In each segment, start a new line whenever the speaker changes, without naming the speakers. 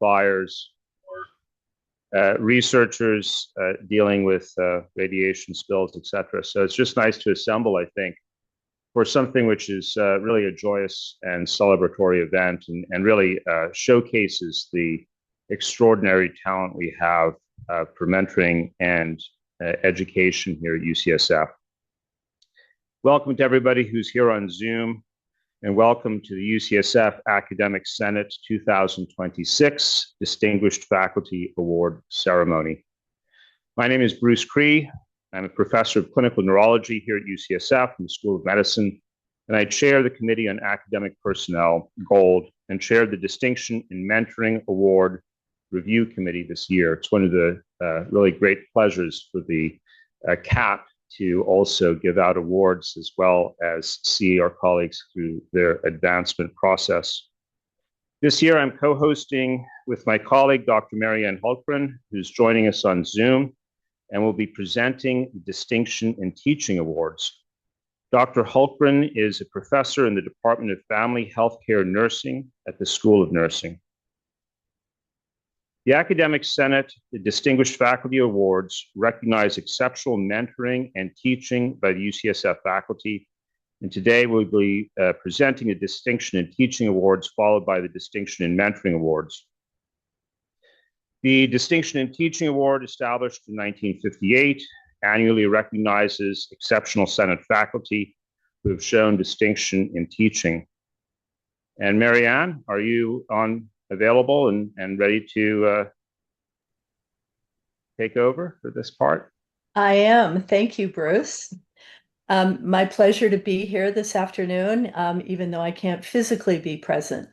appliers, researchers dealing with radiation spills, et cetera. So it's just nice to assemble, I think, for something which is really a joyous and celebratory event, and really showcases the extraordinary talent we have for mentoring and education here at UCSF. Welcome to everybody who's here on Zoom, and welcome to the UCSF Academic Senate 2026 Distinguished Faculty Award Ceremony. My name is Bruce Cree. I'm a professor of clinical neurology here at UCSF in the School of Medicine, and I chair the Committee on Academic Personnel, Gold, and chair the Distinction in Mentoring Award Review Committee this year. It's one of the really great pleasures for the CAP to also give out awards as well as see our colleagues through their advancement process. This year, I'm co-hosting with my colleague, Dr. Marianne Hultgren, who's joining us on Zoom, and will be presenting the Distinction in Teaching Awards. Dr. Hultgren is a professor in the Department of Family Healthcare Nursing at the School of Nursing. The Academic Senate, the Distinguished Faculty Awards, recognize exceptional mentoring and teaching by the UCSF faculty. And today we'll be presenting the Distinction in Teaching Awards, followed by the Distinction in Mentoring Awards. The Distinction in Teaching Award, established in 1958, annually recognizes exceptional Senate faculty who have shown distinction in teaching. And Marianne, are you available and ready to take over for this part?
I am. Thank you, Bruce. My pleasure to be here this afternoon, even though I can't physically be present.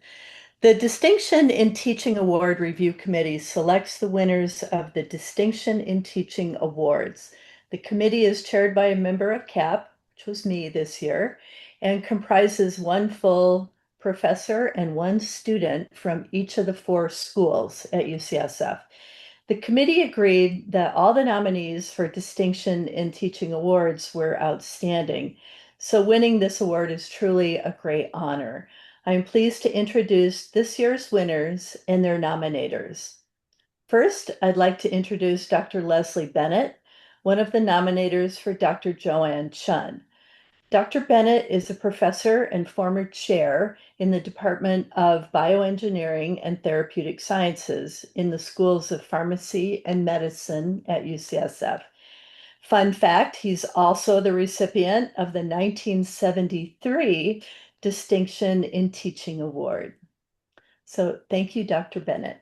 The Distinction in Teaching Award Review Committee selects the winners of the Distinction in Teaching Awards. The committee is chaired by a member of CAP, which was me this year, and comprises one full professor and one student from each of the 4 schools at UCSF. The committee agreed that all the nominees for Distinction in Teaching Awards were outstanding, so winning this award is truly a great honor. I am pleased to introduce this year's winners and their nominators. First, I'd like to introduce Dr. Leslie Bennett, one of the nominators for Dr. Joanne Chun. Dr. Bennett is a professor and former chair in the Department of Bioengineering and Therapeutic Sciences in the schools of pharmacy and medicine at UCSF. Fun fact, he's also the recipient of the 1973 Distinction in Teaching Award. So thank you, Dr. Bennett.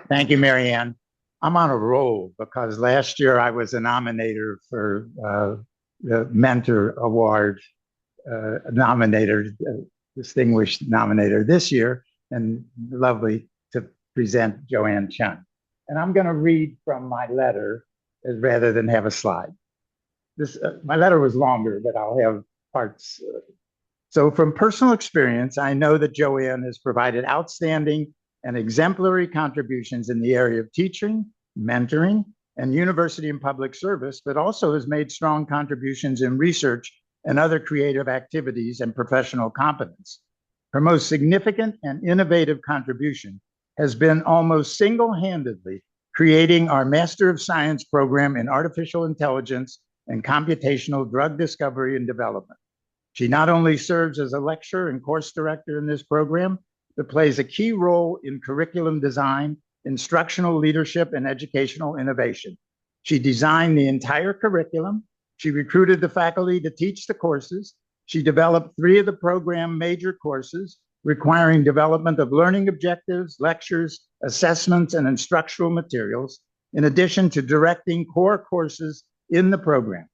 Thank you, Marianne. I'm on a roll because last year I was a nominator for the Mentor Award distinguished nominator this year, and lovely to present Joanne Chun. And I'm going to read from my letter rather than have a slide. My letter was longer, but I'll have parts. So from personal experience, I know that Joanne has provided outstanding and exemplary contributions in the area of teaching, mentoring, and university and public service, but also has made strong contributions in research and other creative activities and professional competence. Her most significant and innovative contribution has been almost single-handedly creating our Master of Science program in Artificial Intelligence and Computational Drug Discovery and Development. She not only serves as a lecturer and course director in this program, but plays a key role in curriculum design, instructional leadership, and educational innovation. She designed the entire curriculum. She recruited the faculty to teach the courses. She developed 3 of the program major courses, requiring development of learning objectives, lectures, assessments, and instructional materials, in addition to directing core courses in the program.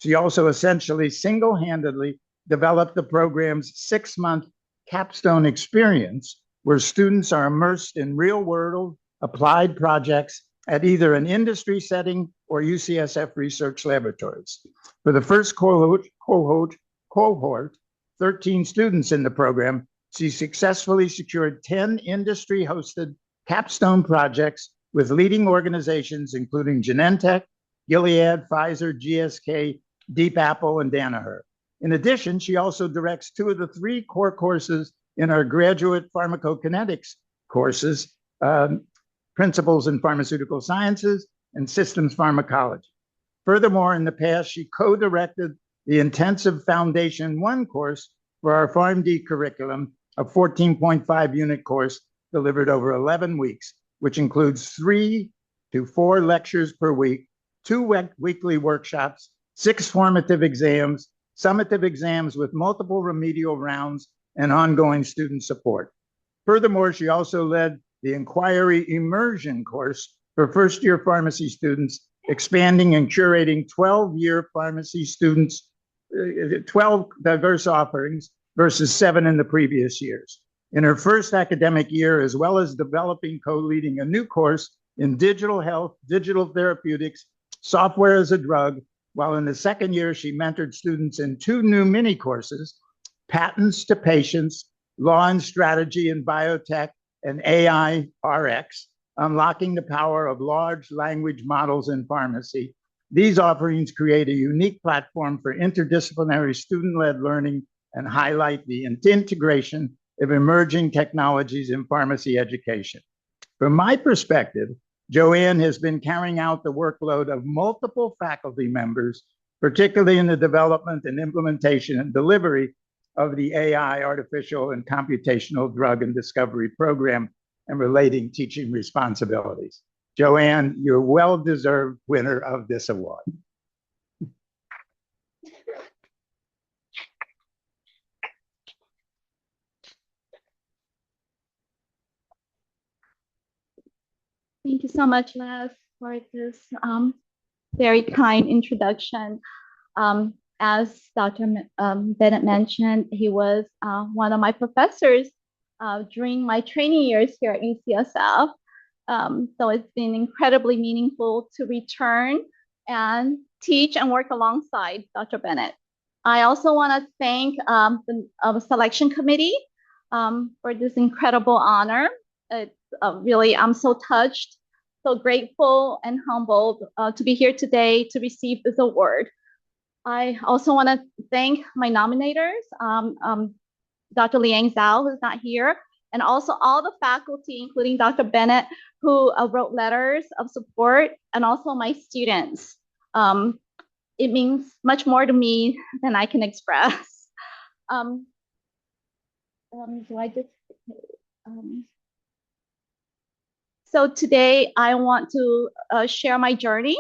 She also essentially single-handedly developed the program's 6-month capstone experience, where students are immersed in real-world applied projects at either an industry setting or UCSF research laboratories. For the first cohort, 13 students in the program, she successfully secured 10 industry-hosted capstone projects with leading organizations including Genentech, Gilead, Pfizer, GSK, Deep Apple, and Danaher. In addition, she also directs 2 of the 3 core courses in our graduate pharmacokinetics courses, Principles in Pharmaceutical Sciences and Systems Pharmacology. Furthermore, in the past, she co-directed the Intensive Foundation 1 course for our PharmD curriculum, a 14.5 unit course delivered over 11 weeks, which includes 3 to 4 lectures per week, 2 weekly workshops, 6 formative exams, summative exams with multiple remedial rounds, and ongoing student support. Furthermore, she also led the Inquiry Immersion course for first-year pharmacy students, expanding and curating 12-year pharmacy students, 12 diverse offerings versus 7 in the previous years. In her first academic year, as well as developing, co-leading a new course in digital health, digital therapeutics, software as a drug, while in the second year, she mentored students in 2 new mini courses, Patents to Patients, Law and Strategy in Biotech, and AI RX, unlocking the power of large language models in pharmacy. These offerings create a unique platform for interdisciplinary student-led learning and highlight the integration of emerging technologies in pharmacy education. From my perspective, Joanne has been carrying out the workload of multiple faculty members, particularly in the development and implementation and delivery of the AI, artificial and computational drug and discovery program and relating teaching responsibilities. Joanne, you're well-deserved winner of this award.
Thank you so much, Les, for this very kind introduction. As Dr. Bennett mentioned, he was one of my professors during my training years here at UCSF. So it's been incredibly meaningful to return and teach and work alongside Dr. Bennett. I also want to thank the selection committee for this incredible honor. It's really, I'm so touched, so grateful and humbled to be here today to receive this award. I also want to thank my nominators, Dr. Liang Zhao, who's not here, and also all the faculty, including Dr. Bennett, who wrote letters of support, and also my students. It means much more to me than I can express. So today I want to share my journey,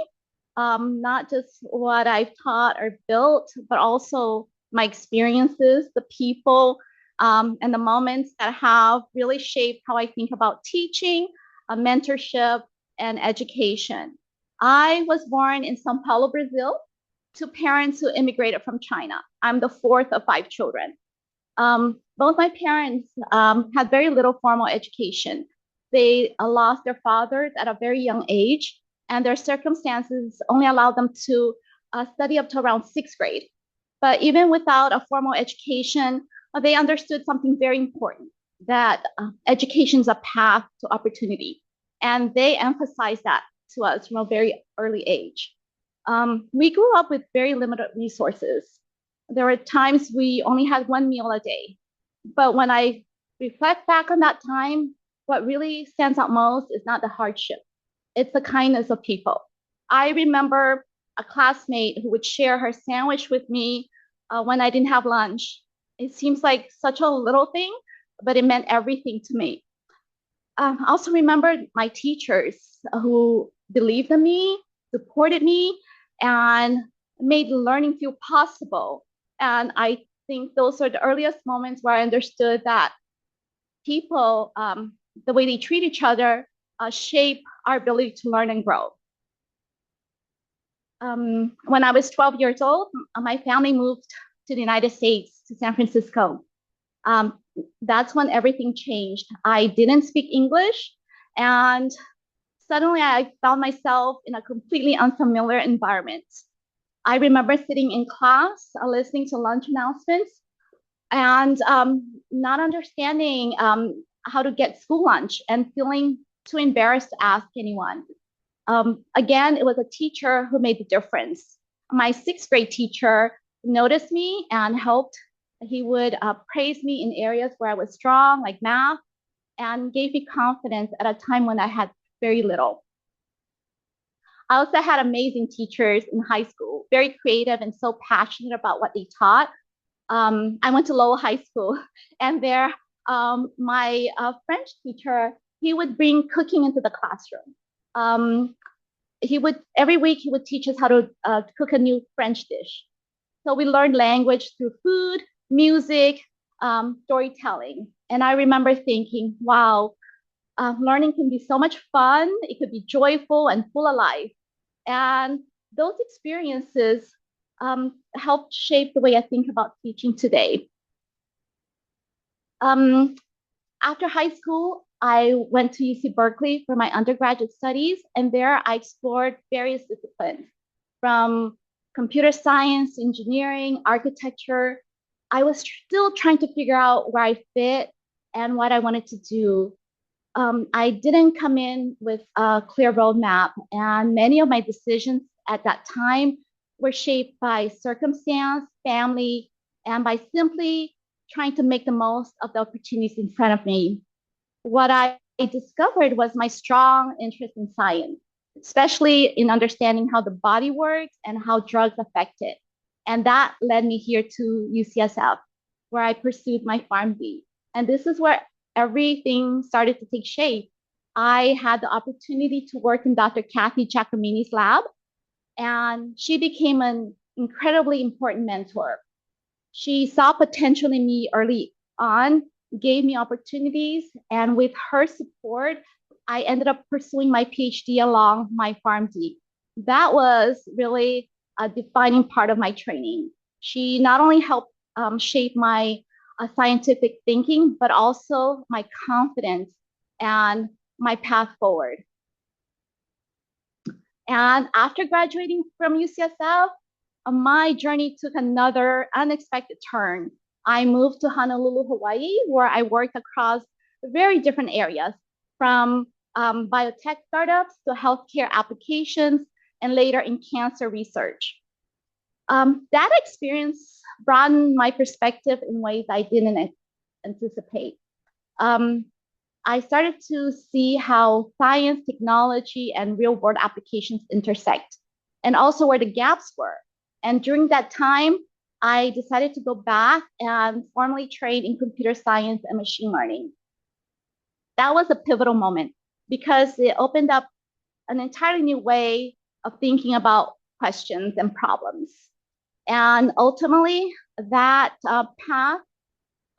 not just what I've taught or built, but also my experiences, the people, and the moments that have really shaped how I think about teaching, mentorship, and education. I was born in São Paulo, Brazil, to parents who immigrated from China. I'm the 4th of 5 children. Both my parents had very little formal education. They lost their fathers at a very young age, and their circumstances only allowed them to study up to around 6th grade. But even without a formal education, they understood something very important, that education is a path to opportunity. And they emphasized that to us from a very early age. We grew up with very limited resources. There were times we only had 1 meal a day. But when I reflect back on that time, what really stands out most is not the hardship. It's the kindness of people. I remember a classmate who would share her sandwich with me when I didn't have lunch. It seems like such a little thing, but it meant everything to me. I also remember my teachers who believed in me, supported me, and made learning feel possible. And I think those are the earliest moments where I understood that people, the way they treat each other, shape our ability to learn and grow. When I was 12 years old, my family moved to the United States, to San Francisco. That's when everything changed. I didn't speak English, and suddenly I found myself in a completely unfamiliar environment. I remember sitting in class, listening to lunch announcements, and not understanding how to get school lunch and feeling too embarrassed to ask anyone. Again, it was a teacher who made the difference. My 6th grade teacher noticed me and helped. He would praise me in areas where I was strong, like math, and gave me confidence at a time when I had very little. I also had amazing teachers in high school, very creative and so passionate about what they taught. I went to Lowell High School, and there, my French teacher, he would bring cooking into the classroom. Every week he would teach us how to cook a new French dish. So we learned language through food, music, storytelling. And I remember thinking, wow, learning can be so much fun. It could be joyful and full of life. And those experiences helped shape the way I think about teaching today. After high school, I went to UC Berkeley for my undergraduate studies, and there I explored various disciplines, from computer science, engineering, architecture. I was still trying to figure out where I fit and what I wanted to do. I didn't come in with a clear roadmap, and many of my decisions at that time were shaped by circumstance, family, and by simply trying to make the most of the opportunities in front of me. What I discovered was my strong interest in science, especially in understanding how the body works and how drugs affect it. And that led me here to UCSF, where I pursued my PharmD. And this is where everything started to take shape. I had the opportunity to work in Dr. Kathy Giacomini's lab, and she became an incredibly important mentor. She saw potential in me early on, gave me opportunities, and with her support, I ended up pursuing my PhD along my PharmD. That was really a defining part of my training. She not only helped shape my scientific thinking, but also my confidence and my path forward. And after graduating from UCSF, my journey took another unexpected turn. I moved to Honolulu, Hawaii, where I worked across very different areas, from biotech startups to healthcare applications, and later in cancer research. That experience broadened my perspective in ways I didn't anticipate. I started to see how science, technology, and real-world applications intersect, and also where the gaps were. And during that time, I decided to go back and formally train in computer science and machine learning. That was a pivotal moment because it opened up an entirely new way of thinking about questions and problems. And ultimately, that path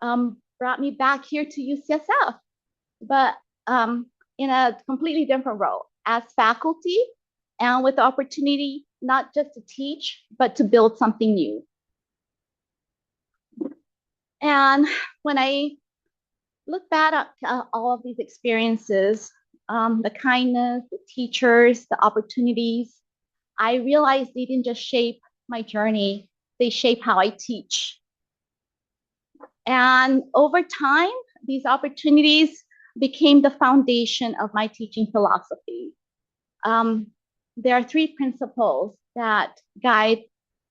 brought me back here to UCSF, but in a completely different role as faculty, and with the opportunity not just to teach, but to build something new. And when I look back at all of these experiences, the kindness, the teachers, the opportunities, I realized they didn't just shape my journey, they shape how I teach. And over time, these opportunities became the foundation of my teaching philosophy. There are three principles that guide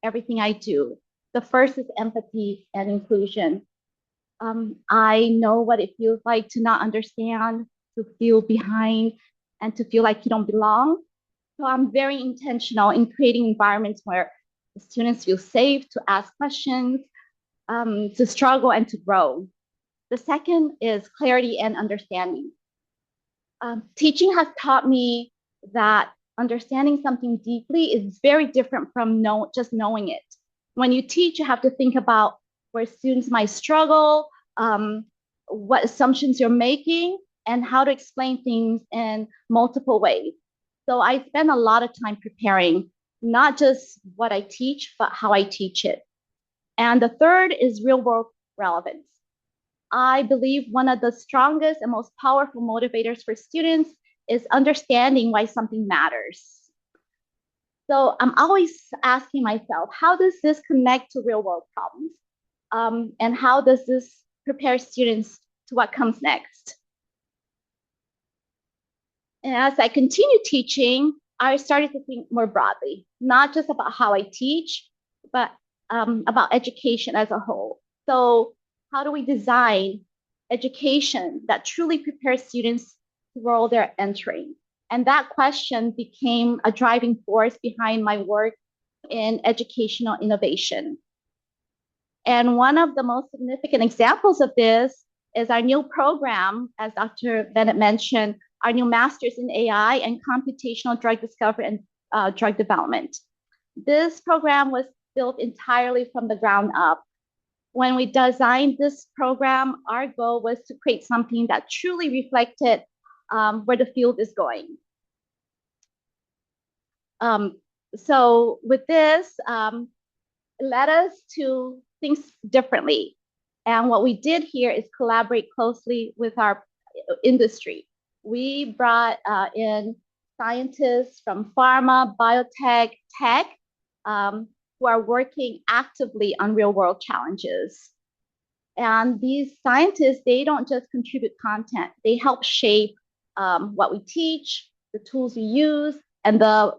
everything I do. The first is empathy and inclusion. I know what it feels like to not understand, to feel behind, and to feel like you don't belong. So I'm very intentional in creating environments where the students feel safe to ask questions, to struggle, and to grow. The second is clarity and understanding. Teaching has taught me that understanding something deeply is very different from just knowing it. When you teach, you have to think about where students might struggle, what assumptions you're making, and how to explain things in multiple ways. So I spend a lot of time preparing, not just what I teach, but how I teach it. And the third is real-world relevance. I believe one of the strongest and most powerful motivators for students is understanding why something matters. So I'm always asking myself, how does this connect to real-world problems? And how does this prepare students to what comes next? And as I continue teaching, I started to think more broadly, not just about how I teach, but about education as a whole. So how do we design education that truly prepares students for the world they're entering? And that question became a driving force behind my work in educational innovation. And one of the most significant examples of this is our new program, as Dr. Bennett mentioned, our new Masters in AI and Computational Drug Discovery and Drug Development. This program was built entirely from the ground up. When we designed this program, our goal was to create something that truly reflected where the field is going. So with this, it led us to think differently. And what we did here is collaborate closely with our industry. We brought in scientists from pharma, biotech, tech, who are working actively on real world challenges. And these scientists, they don't just contribute content, they help shape what we teach, the tools we use, and the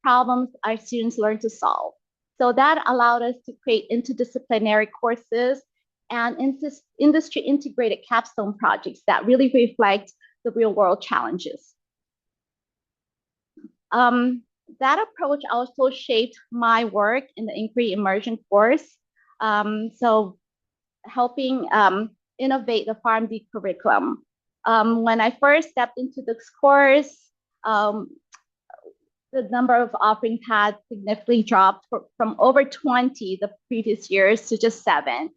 problems our students learn to solve. So that allowed us to create interdisciplinary courses and industry integrated capstone projects that really reflect the real world challenges. That approach also shaped my work in the inquiry immersion course. So helping innovate the PharmD curriculum. When I first stepped into this course, the number of offerings had significantly dropped from over 20 the previous years to just 7.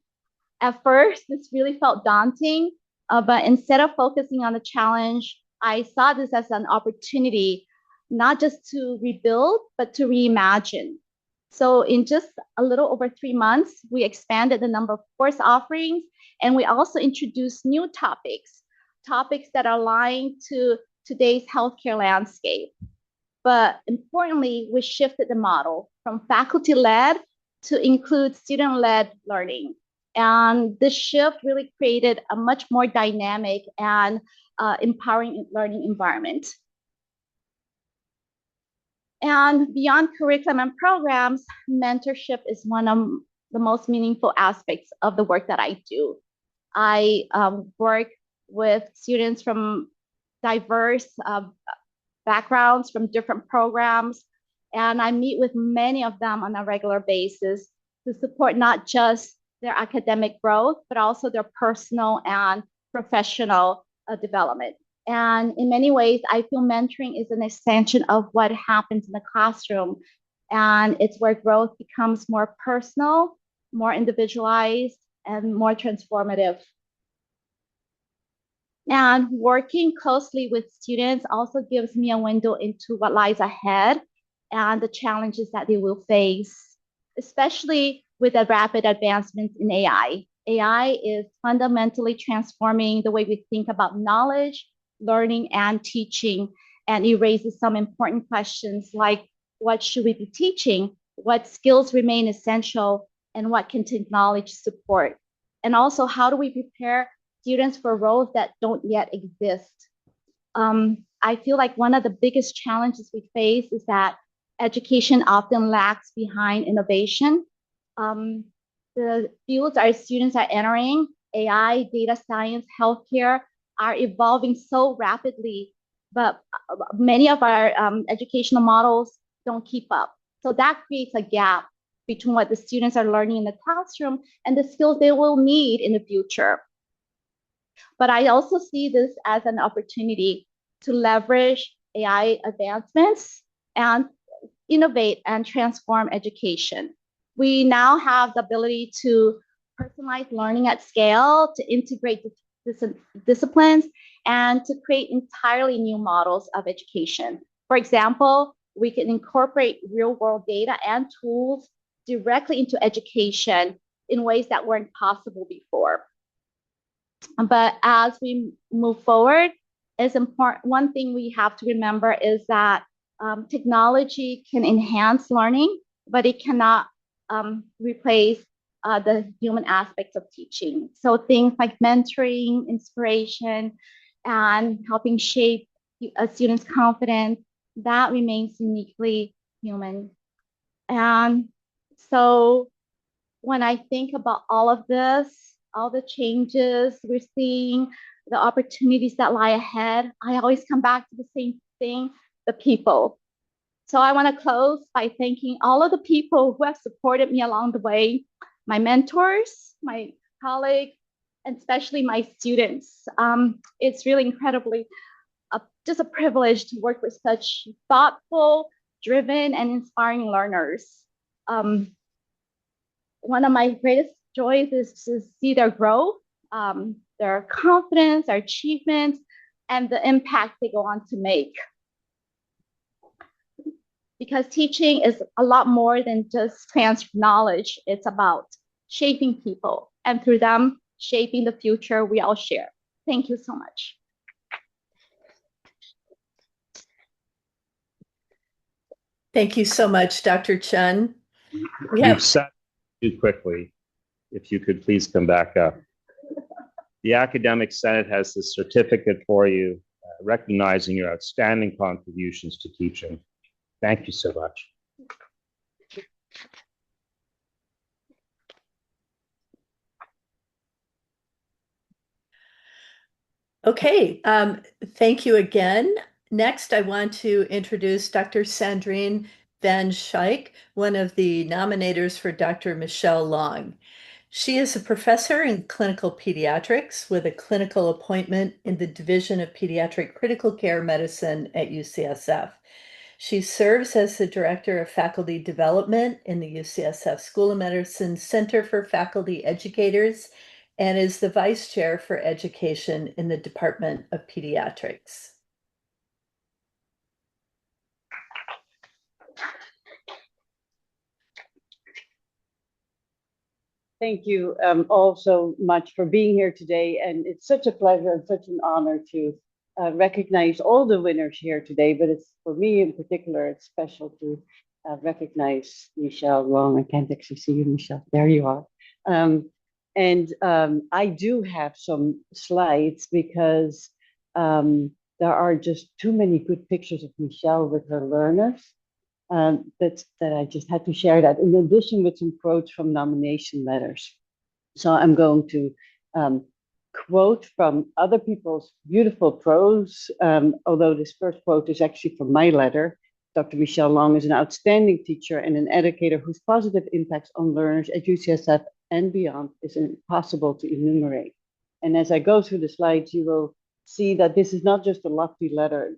At first, this really felt daunting, but instead of focusing on the challenge, I saw this as an opportunity, not just to rebuild, but to reimagine. So in just a little over 3 months, we expanded the number of course offerings, and we also introduced new topics that are aligned to today's healthcare landscape. But importantly, we shifted the model from faculty-led to include student-led learning. And this shift really created a much more dynamic and empowering learning environment. And beyond curriculum and programs, mentorship is one of the most meaningful aspects of the work that I do. I work with students from diverse backgrounds, from different programs, and I meet with many of them on a regular basis to support not just their academic growth, but also their personal and professional development. And in many ways, I feel mentoring is an extension of what happens in the classroom. And it's where growth becomes more personal, more individualized, and more transformative. And working closely with students also gives me a window into what lies ahead and the challenges that they will face, especially with the rapid advancements in AI. AI is fundamentally transforming the way we think about knowledge, learning, and teaching, and it raises some important questions like, what should we be teaching? What skills remain essential? And what can technology support? And also, how do we prepare students for roles that don't yet exist? I feel like one of the biggest challenges we face is that education often lags behind innovation. The fields our students are entering, AI, data science, healthcare, are evolving so rapidly, but many of our educational models don't keep up. So that creates a gap between what the students are learning in the classroom and the skills they will need in the future. But I also see this as an opportunity to leverage AI advancements and innovate and transform education. We now have the ability to personalize learning at scale, to integrate disciplines, and to create entirely new models of education. For example, we can incorporate real-world data and tools directly into education in ways that weren't possible before. But as we move forward, it's important. One thing we have to remember is that technology can enhance learning, but it cannot replace the human aspects of teaching. So things like mentoring, inspiration, and helping shape a student's confidence, that remains uniquely human. And so when I think about all of this, all the changes we're seeing, the opportunities that lie ahead, I always come back to the same thing, the people. So I want to close by thanking all of the people who have supported me along the way, my mentors, my colleagues, and especially my students. It's really incredibly just a privilege to work with such thoughtful, driven, and inspiring learners. One of my greatest joys is to see their growth, their confidence, their achievements, and the impact they go on to make. Because teaching is a lot more than just transfer knowledge. It's about shaping people, and through them, shaping the future we all share. Thank you so much.
Thank you so much, Dr. Chun.
You've sat too quickly. If you could please come back up. The Academic Senate has this certificate for you, recognizing your outstanding contributions to teaching. Thank you so much.
Okay, thank you again. Next, I want to introduce Dr. Sandrine Van Schaik, one of the nominators for Dr. Michelle Long. She is a professor in clinical pediatrics with a clinical appointment in the Division of Pediatric Critical Care Medicine at UCSF. She serves as the Director of Faculty Development in the UCSF School of Medicine Center for Faculty Educators and is the Vice Chair for Education in the Department of Pediatrics.
Thank you all so much for being here today. And it's such a pleasure and such an honor to recognize all the winners here today. But it's for me in particular, it's special to recognize Michelle Long. I can't actually see you, Michelle. There you are. I do have some slides because there are just too many good pictures of Michelle with her learners. That I just had to share that, in addition with some quotes from nomination letters. So I'm going to quote from other people's beautiful prose, although this first quote is actually from my letter. Dr. Michelle Long is an outstanding teacher and an educator whose positive impacts on learners at UCSF and beyond is impossible to enumerate. And as I go through the slides, you will see that this is not just a lofty letter,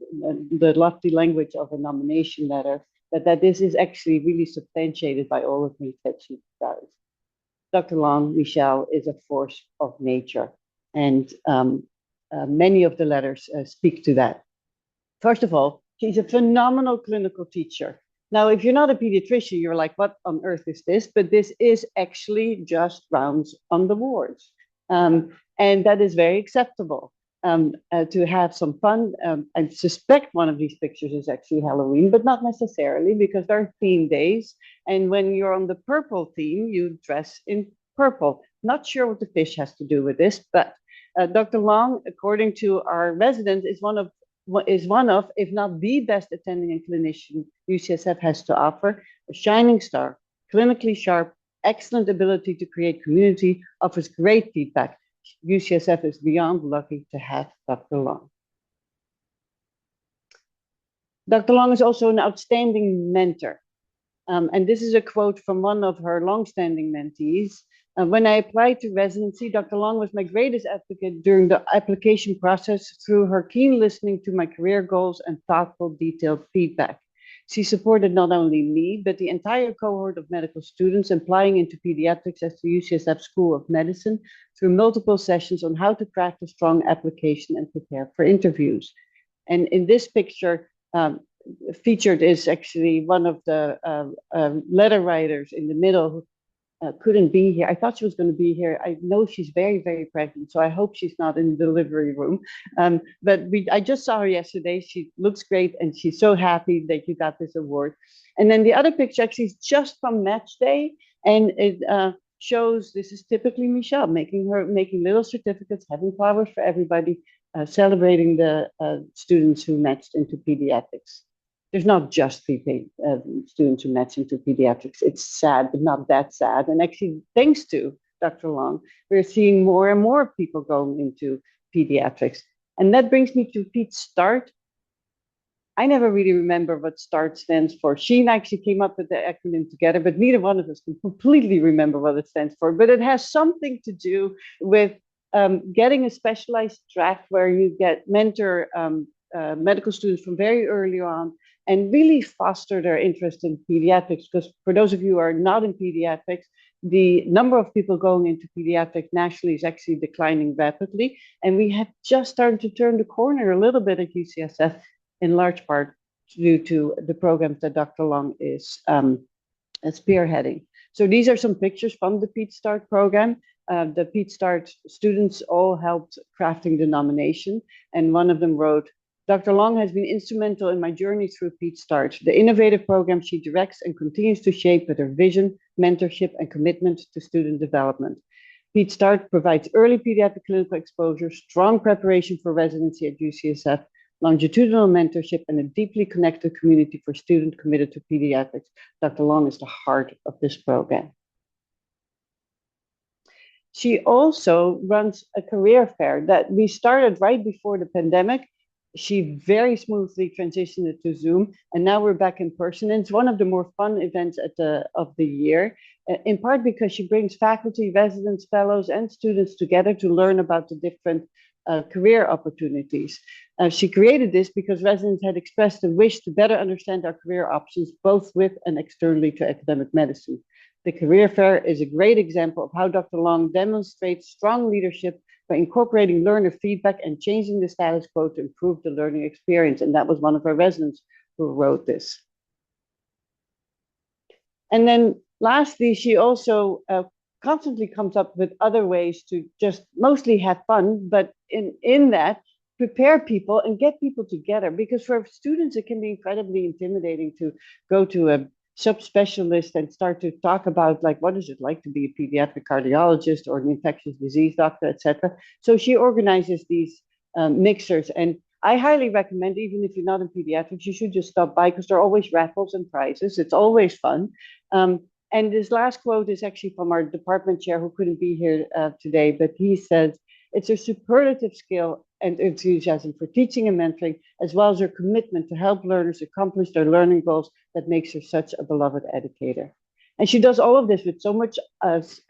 the lofty language of a nomination letter, but that this is actually really substantiated by all of the things that she does. Dr. Long, Michelle, is a force of nature, and many of the letters speak to that. First of all, she's a phenomenal clinical teacher. Now, if you're not a pediatrician, you're like, what on earth is this? But this is actually just rounds on the wards. And that is very acceptable. To have some fun. I suspect one of these pictures is actually Halloween, but not necessarily, because there are theme days. And when you're on the purple theme, you dress in purple. Not sure what the fish has to do with this, but Dr. Long, according to our resident, is one of, if not the best attending and clinician UCSF has to offer. A shining star, clinically sharp, excellent ability to create community, offers great feedback. UCSF is beyond lucky to have Dr. Long. Dr. Long is also an outstanding mentor. And this is a quote from one of her longstanding mentees. When I applied to residency, Dr. Long was my greatest advocate during the application process through her keen listening to my career goals and thoughtful, detailed feedback. She supported not only me, but the entire cohort of medical students applying into pediatrics at the UCSF School of Medicine through multiple sessions on how to craft a strong application and prepare for interviews. And in this picture, featured is actually one of the letter writers in the middle who couldn't be here. I thought she was going to be here. I know she's very, very pregnant, so I hope she's not in the delivery room. But I just saw her yesterday. She looks great, and she's so happy that you got this award. And then the other picture actually is just from match day, and it shows, this is typically Michelle making little certificates, having flowers for everybody, celebrating the students who matched into pediatrics. there's not just three students who match into pediatrics. It's sad, but not that sad. And actually, thanks to Dr. Long, we're seeing more and more people going into pediatrics. And that brings me to Pete Start. I never really remember what START stands for. Sheen actually came up with the acronym together, but neither one of us can completely remember what it stands for. But it has something to do with getting a specialized track where you mentor medical students from very early on and really foster their interest in pediatrics. Because for those of you who are not in pediatrics, the number of people going into pediatrics nationally is actually declining rapidly. And we have just started to turn the corner a little bit at UCSF, in large part due to the programs that Dr. Long is spearheading. So these are some pictures from the Pete Start program. The Pete Start students all helped crafting the nomination, and one of them wrote, Dr. Long has been instrumental in my journey through Pete Start, the innovative program she directs and continues to shape with her vision, mentorship, and commitment to student development. Pete Start provides early pediatric clinical exposure, strong preparation for residency at UCSF, longitudinal mentorship, and a deeply connected community for students committed to pediatrics. Dr. Long is the heart of this program. She also runs a career fair that we started right before the pandemic. She very smoothly transitioned it to Zoom, and now we're back in person. And it's one of the more fun events of the year, in part because she brings faculty, residents, fellows, and students together to learn about the different career opportunities. She created this because residents had expressed a wish to better understand our career options, both with and externally to academic medicine. The career fair is a great example of how Dr. Long demonstrates strong leadership by incorporating learner feedback and changing the status quo to improve the learning experience. And that was one of our residents who wrote this. And then lastly, she also constantly comes up with other ways to just mostly have fun, but in that, prepare people and get people together. Because for students, it can be incredibly intimidating to go to a subspecialist and start to talk about, like, what is it like to be a pediatric cardiologist or an infectious disease doctor, etc. So she organizes these mixers, and I highly recommend, even if you're not in pediatrics, you should just stop by because there are always raffles and prizes. It's always fun. And this last quote is actually from our department chair, who couldn't be here today, but he says, it's a superlative skill and enthusiasm for teaching and mentoring, as well as her commitment to help learners accomplish their learning goals that makes her such a beloved educator. And she does all of this with so much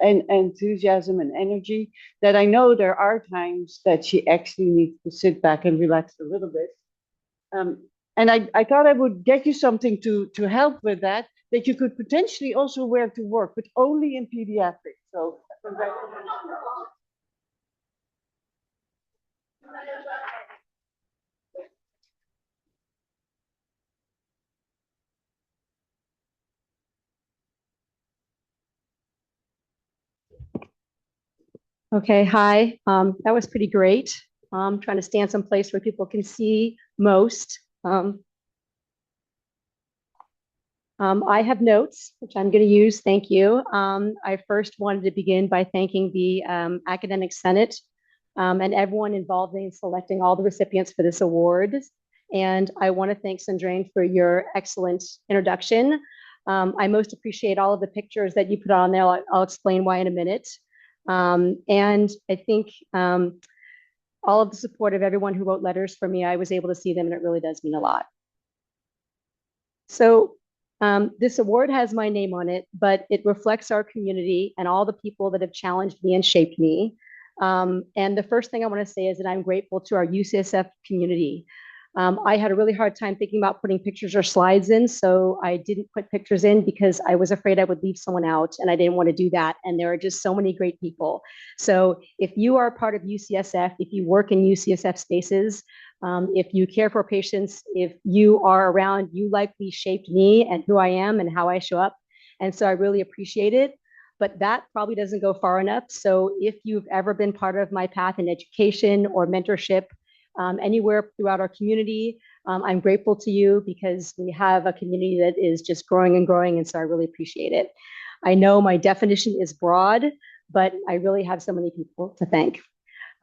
enthusiasm and energy that I know there are times that she actually needs to sit back and relax a little bit. And I thought I would get you something to help with that you could potentially also wear to work, but only in pediatrics. So congratulations.
Okay, hi. That was pretty great. Trying to stand someplace where people can see most. I have notes, which I'm going to use. Thank you. I first wanted to begin by thanking the Academic Senate and everyone involved in selecting all the recipients for this award. And I want to thank Sandrain for your excellent introduction. I most appreciate all of the pictures that you put on there. I'll explain why in a minute. And I think all of the support of everyone who wrote letters for me, I was able to see them, and it really does mean a lot. So this award has my name on it, but it reflects our community and all the people that have challenged me and shaped me. And the first thing I want to say is that I'm grateful to our UCSF community. I had a really hard time thinking about putting pictures or slides in, so I didn't put pictures in because I was afraid I would leave someone out, and I didn't want to do that. And there are just so many great people. So if you are part of UCSF, if you work in UCSF spaces, if you care for patients, if you are around, you likely shaped me and who I am and how I show up. And so I really appreciate it. But that probably doesn't go far enough. So if you've ever been part of my path in education or mentorship, anywhere throughout our community, I'm grateful to you because we have a community that is just growing and growing. And so I really appreciate it. I know my definition is broad, but I really have so many people to thank.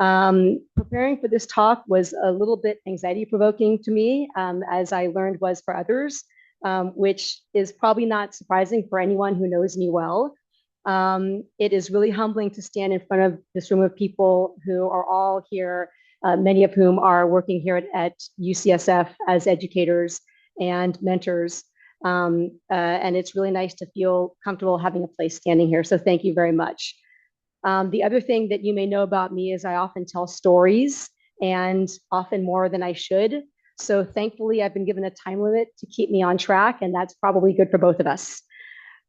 Preparing for this talk was a little bit anxiety provoking to me, as I learned was for others, which is probably not surprising for anyone who knows me well. It is really humbling to stand in front of this room of people who are all here, many of whom are working here at UCSF as educators and mentors. And it's really nice to feel comfortable having a place standing here. So thank you very much. The other thing that you may know about me is I often tell stories, and often more than I should. So thankfully, I've been given a time limit to keep me on track, and that's probably good for both of us.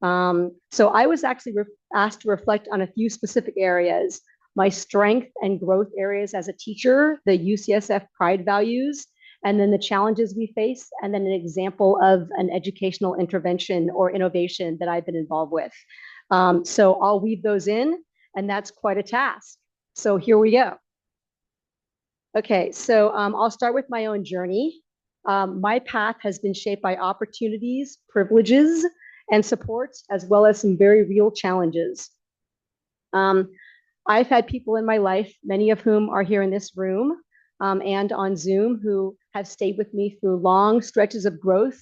So I was actually asked to reflect on a few specific areas: my strength and growth areas as a teacher, the UCSF pride values, and then the challenges we face, and then an example of an educational intervention or innovation that I've been involved with. So I'll weave those in, and that's quite a task. So here we go. Okay, so I'll start with my own journey. My path has been shaped by opportunities, privileges, and supports, as well as some very real challenges. I've had people in my life, many of whom are here in this room and on Zoom, who have stayed with me through long stretches of growth,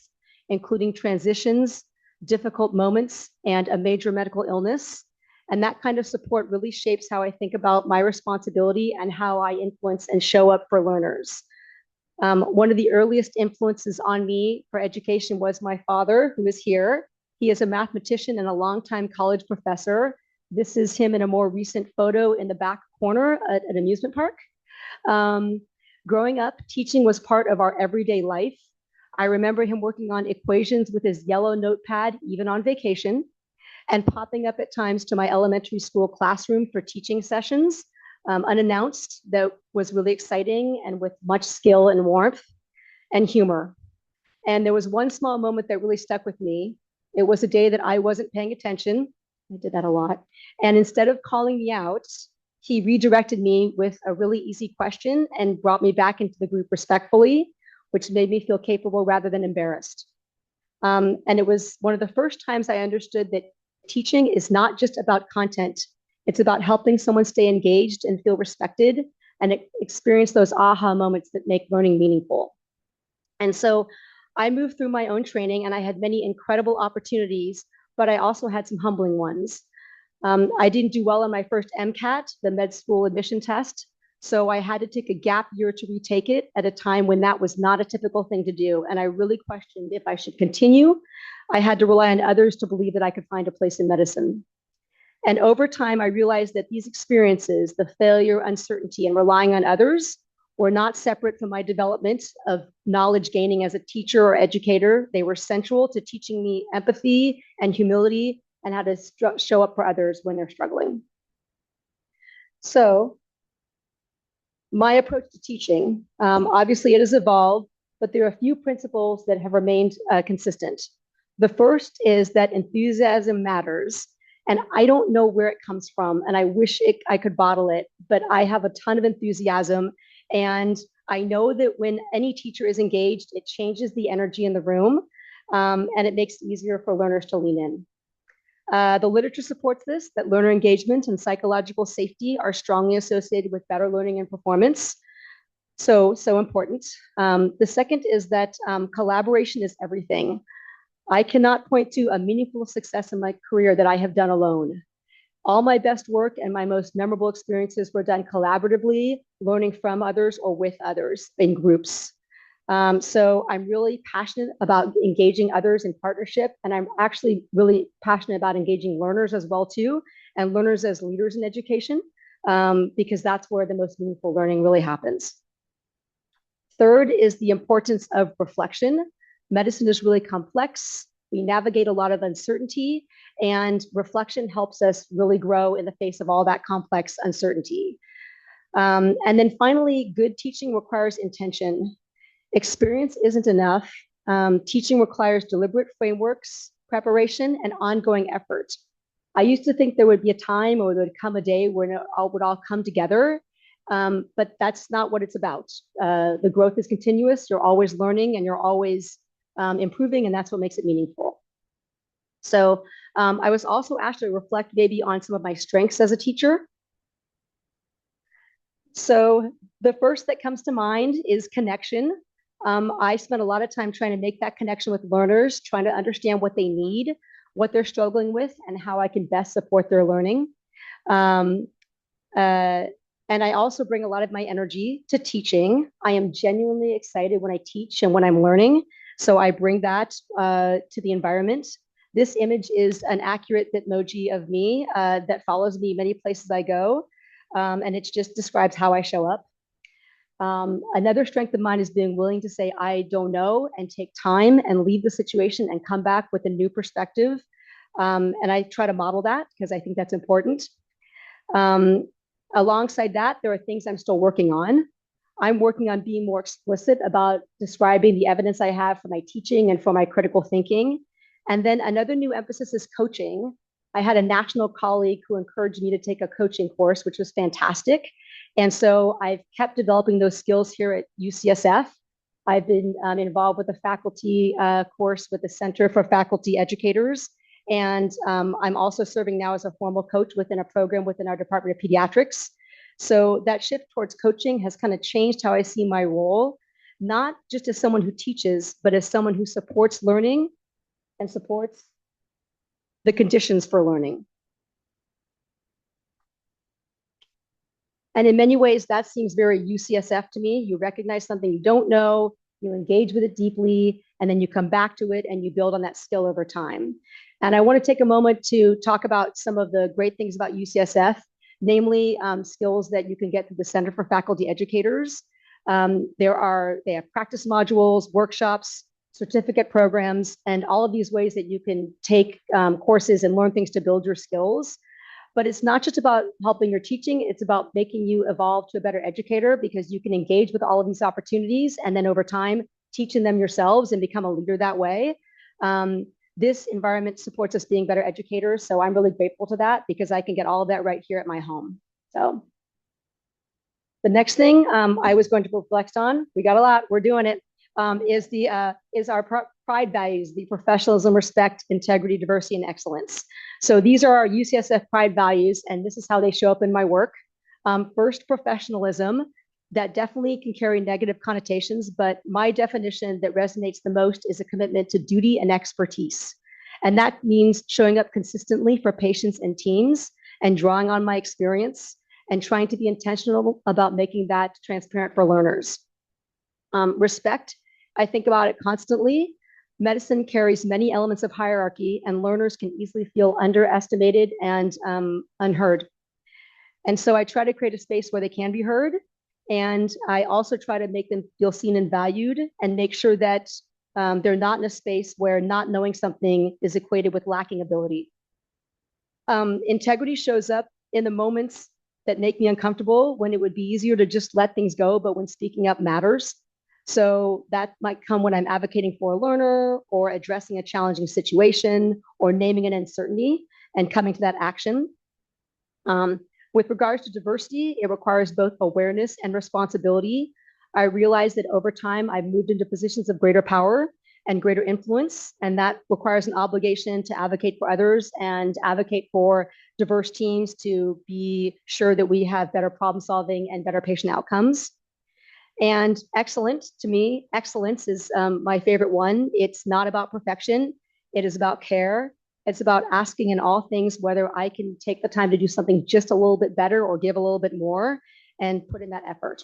including transitions, difficult moments, and a major medical illness. And that kind of support really shapes how I think about my responsibility and how I influence and show up for learners. One of the earliest influences on me for education was my father, who is here. He is a mathematician and a longtime college professor. This is him in a more recent photo in the back corner at an amusement park. Growing up, teaching was part of our everyday life. I remember him working on equations with his yellow notepad, even on vacation, and popping up at times to my elementary school classroom for teaching sessions, unannounced. That was really exciting, and with much skill and warmth and humor. And there was one small moment that really stuck with me. It was a day that I wasn't paying attention. I did that a lot. And instead of calling me out, he redirected me with a really easy question and brought me back into the group respectfully, which made me feel capable rather than embarrassed. And it was one of the first times I understood that teaching is not just about content. It's about helping someone stay engaged and feel respected and experience those aha moments that make learning meaningful. And so I moved through my own training, and I had many incredible opportunities, but I also had some humbling ones. I didn't do well on my first MCAT, the med school admission test. So I had to take a gap year to retake it at a time when that was not a typical thing to do. And I really questioned if I should continue. I had to rely on others to believe that I could find a place in medicine. And over time, I realized that these experiences, the failure, uncertainty, and relying on others, were not separate from my development of knowledge gaining as a teacher or educator. They were central to teaching me empathy and humility and how to show up for others when they're struggling. So my approach to teaching, obviously it has evolved, but there are a few principles that have remained consistent. The first is that enthusiasm matters. And I don't know where it comes from, and I wish I could bottle it, but I have a ton of enthusiasm. And I know that when any teacher is engaged, it changes the energy in the room, and it makes it easier for learners to lean in. The literature supports this, that learner engagement and psychological safety are strongly associated with better learning and performance. So important. The second is that collaboration is everything. I cannot point to a meaningful success in my career that I have done alone. All my best work and my most memorable experiences were done collaboratively, learning from others or with others in groups. So I'm really passionate about engaging others in partnership, and I'm actually really passionate about engaging learners as well too, and learners as leaders in education, because that's where the most meaningful learning really happens. Third is the importance of reflection. Medicine is really complex. We navigate a lot of uncertainty, and reflection helps us really grow in the face of all that complex uncertainty. And then finally, good teaching requires intention. Experience isn't enough. Teaching requires deliberate frameworks, preparation, and ongoing effort. I used to think there would be a time or there would come a day when it would all come together, but that's not what it's about. The growth is continuous. You're always learning, and you're always improving, and that's what makes it meaningful. So I was also asked to reflect maybe on some of my strengths as a teacher. So the first that comes to mind is connection. I spent a lot of time trying to make that connection with learners, trying to understand what they need, what they're struggling with, and how I can best support their learning. Um, uh, and I also bring a lot of my energy to teaching. I am genuinely excited when I teach and when I'm learning. So I bring that to the environment. This image is an accurate Bitmoji of me that follows me many places I go. And it just describes how I show up. Another strength of mine is being willing to say, I don't know, and take time and leave the situation and come back with a new perspective. And I try to model that because I think that's important. Alongside that, there are things I'm still working on. I'm working on being more explicit about describing the evidence I have for my teaching and for my critical thinking. And then another new emphasis is coaching. I had a national colleague who encouraged me to take a coaching course, which was fantastic. And so I've kept developing those skills here at UCSF. I've been involved with a faculty course with the Center for Faculty Educators. And I'm also serving now as a formal coach within a program within our Department of Pediatrics. So that shift towards coaching has kind of changed how I see my role, not just as someone who teaches, but as someone who supports learning and supports the conditions for learning. And in many ways, that seems very UCSF to me. You recognize something you don't know, you engage with it deeply, and then you come back to it and you build on that skill over time. And I want to take a moment to talk about some of the great things about UCSF, namely skills that you can get through the Center for Faculty Educators. They have practice modules, workshops, certificate programs, and all of these ways that you can take courses and learn things to build your skills. But it's not just about helping your teaching, it's about making you evolve to a better educator because you can engage with all of these opportunities and then over time, teaching them yourselves and become a leader that way. This environment supports us being better educators. So I'm really grateful to that because I can get all of that right here at my home. So the next thing I was going to reflect on, we got a lot, we're doing it, is our pride values, the professionalism, respect, integrity, diversity, and excellence. So these are our UCSF pride values, and this is how they show up in my work. First, professionalism. That definitely can carry negative connotations, but my definition that resonates the most is a commitment to duty and expertise. And that means showing up consistently for patients and teams and drawing on my experience and trying to be intentional about making that transparent for learners. Respect, I think about it constantly. Medicine carries many elements of hierarchy and learners can easily feel underestimated and unheard. And so I try to create a space where they can be heard. And I also try to make them feel seen and valued and make sure that they're not in a space where not knowing something is equated with lacking ability. Integrity shows up in the moments that make me uncomfortable when it would be easier to just let things go, but when speaking up matters. So that might come when I'm advocating for a learner or addressing a challenging situation or naming an uncertainty and coming to that action. With regards to diversity, it requires both awareness and responsibility. I realize that over time, I've moved into positions of greater power and greater influence, and that requires an obligation to advocate for others and advocate for diverse teams to be sure that we have better problem solving and better patient outcomes. And excellent, to me, excellence is my favorite one. It's not about perfection. It is about care. It's about asking in all things whether I can take the time to do something just a little bit better or give a little bit more and put in that effort.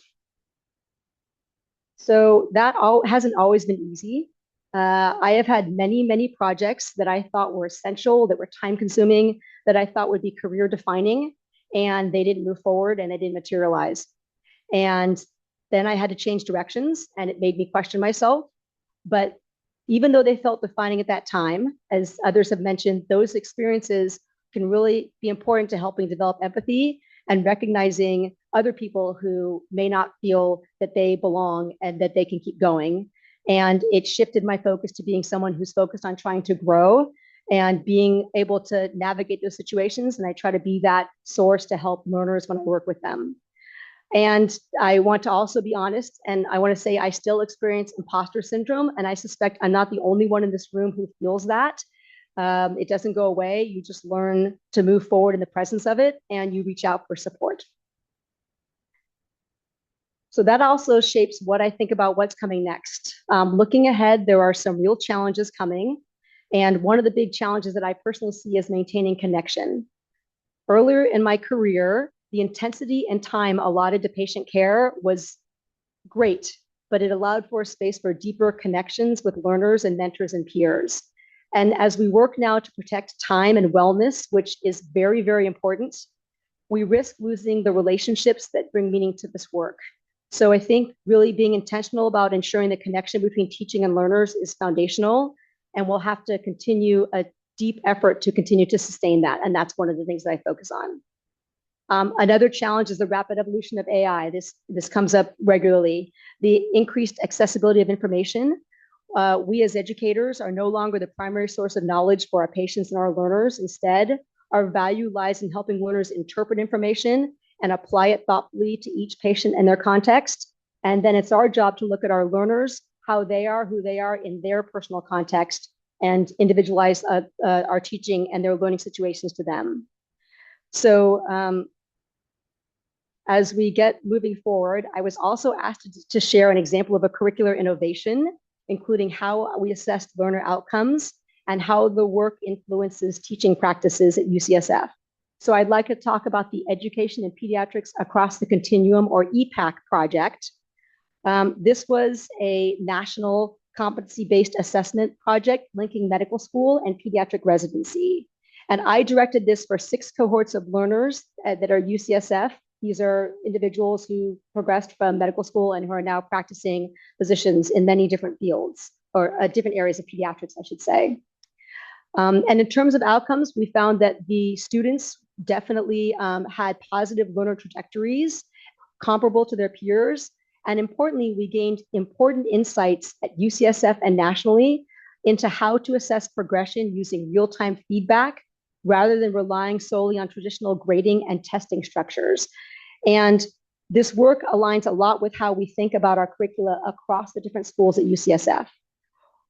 So that hasn't always been easy. I have had many, many projects that I thought were essential, that were time consuming, that I thought would be career defining, and they didn't move forward and they didn't materialize. And then I had to change directions and it made me question myself. But even though they felt defining at that time, as others have mentioned, those experiences can really be important to helping develop empathy and recognizing other people who may not feel that they belong and that they can keep going. And it shifted my focus to being someone who's focused on trying to grow and being able to navigate those situations. And I try to be that source to help learners when I work with them. And I want to also be honest, and I want to say I still experience imposter syndrome, and I suspect I'm not the only one in this room who feels that. It doesn't go away. You just learn to move forward in the presence of it, and you reach out for support. So that also shapes what I think about what's coming next. Looking ahead, there are some real challenges coming. And one of the big challenges that I personally see is maintaining connection. Earlier in my career, the intensity and time allotted to patient care was great, but it allowed for space for deeper connections with learners and mentors and peers. And as we work now to protect time and wellness, which is very, very important, we risk losing the relationships that bring meaning to this work. So I think really being intentional about ensuring the connection between teaching and learners is foundational, and we'll have to continue a deep effort to continue to sustain that. And that's one of the things that I focus on. Another challenge is the rapid evolution of AI. This comes up regularly. The increased accessibility of information. We as educators are no longer the primary source of knowledge for our patients and our learners. Instead, our value lies in helping learners interpret information and apply it thoughtfully to each patient and their context. And then it's our job to look at our learners, how they are, who they are in their personal context, and individualize our teaching and their learning situations to them. So as we get moving forward, I was also asked to share an example of a curricular innovation, including how we assessed learner outcomes and how the work influences teaching practices at UCSF. So I'd like to talk about the Education in Pediatrics Across the Continuum, or EPAC project. This was a national competency-based assessment project linking medical school and pediatric residency. And I directed this for 6 cohorts of learners that are UCSF. These are individuals who progressed from medical school and who are now practicing physicians in many different fields, or different areas of pediatrics, I should say. And in terms of outcomes, we found that the students definitely had positive learner trajectories comparable to their peers. And importantly, we gained important insights at UCSF and nationally into how to assess progression using real-time feedback rather than relying solely on traditional grading and testing structures. And this work aligns a lot with how we think about our curricula across the different schools at UCSF.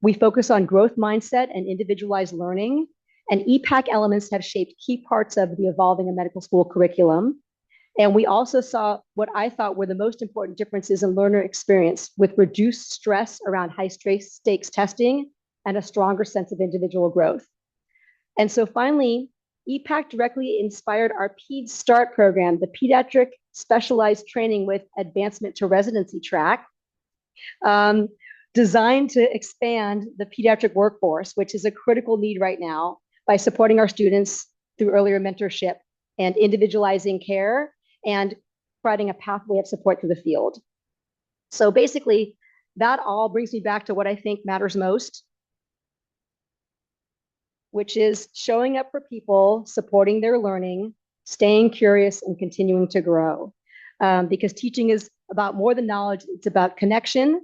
We focus on growth mindset and individualized learning, and EPAC elements have shaped key parts of the evolving medical school curriculum. And we also saw what I thought were the most important differences in learner experience, with reduced stress around high stakes testing and a stronger sense of individual growth. And so finally, EPAC directly inspired our PED START program, the Pediatric Specialized Training with Advancement to Residency track, designed to expand the pediatric workforce, which is a critical need right now, by supporting our students through earlier mentorship and individualizing care and providing a pathway of support through the field. So basically, that all brings me back to what I think matters most, which is showing up for people, supporting their learning, staying curious, and continuing to grow. Because teaching is about more than knowledge, it's about connection,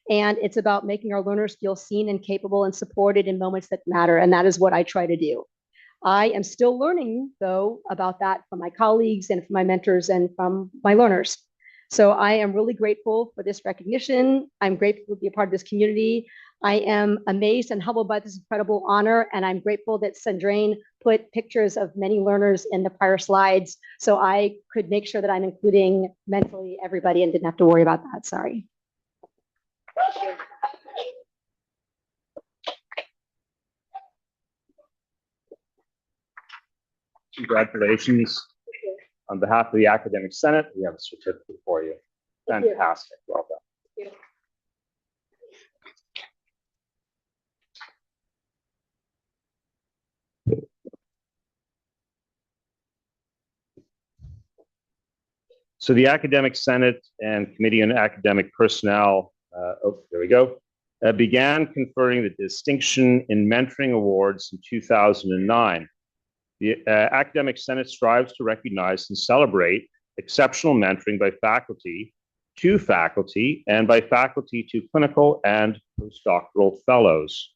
and it's about making our learners feel seen and capable and supported in moments that matter. And that is what I try to do. I am still learning, though, about that from my colleagues and from my mentors and from my learners. So I am really grateful for this recognition. I'm grateful to be a part of this community. I am amazed and humbled by this incredible honor, and I'm grateful that Sandrain put pictures of many learners in the prior slides so I could make sure that I'm including mentally everybody and didn't have to worry about that. Sorry.
Congratulations. On behalf of the Academic Senate, we have a certificate for you. Fantastic. Well done. So the Academic Senate and Committee on Academic Personnel, began conferring the Distinction in Mentoring Awards in 2009. The Academic Senate strives to recognize and celebrate exceptional mentoring by faculty to faculty and by faculty to clinical and postdoctoral fellows.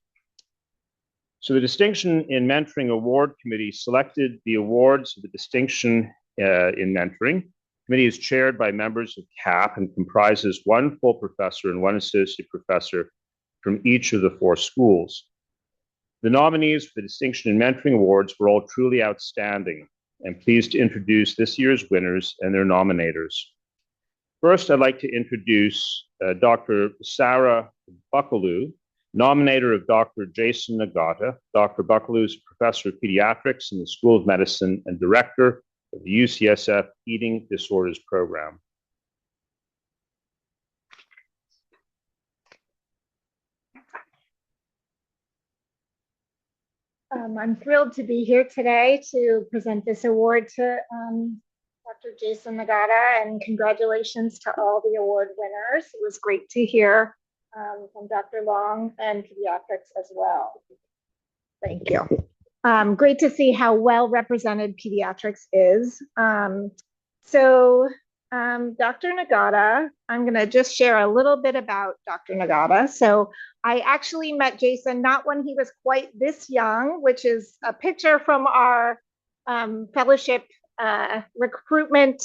So the Distinction in Mentoring Award Committee selected the awards of the Distinction in Mentoring. The committee is chaired by members of CAP and comprises 1 full professor and 1 associate professor from each of the 4 schools. The nominees for the Distinction in Mentoring Awards were all truly outstanding. I'm pleased to introduce this year's winners and their nominators. First, I'd like to introduce Dr. Sarah Buckaloo, nominator of Dr. Jason Nagata. Dr. Buckaloo is a professor of pediatrics in the School of Medicine and director of the UCSF Eating Disorders Program.
I'm thrilled to be here today to present this award to Dr. Jason Nagata, and congratulations to all the award winners. It was great to hear from Dr. Long and pediatrics as well. Thank you. Great to see how well represented pediatrics is. Dr. Nagata, I'm going to just share a little bit about Dr. Nagata. So I actually met Jason not when he was quite this young, which is a picture from our fellowship recruitment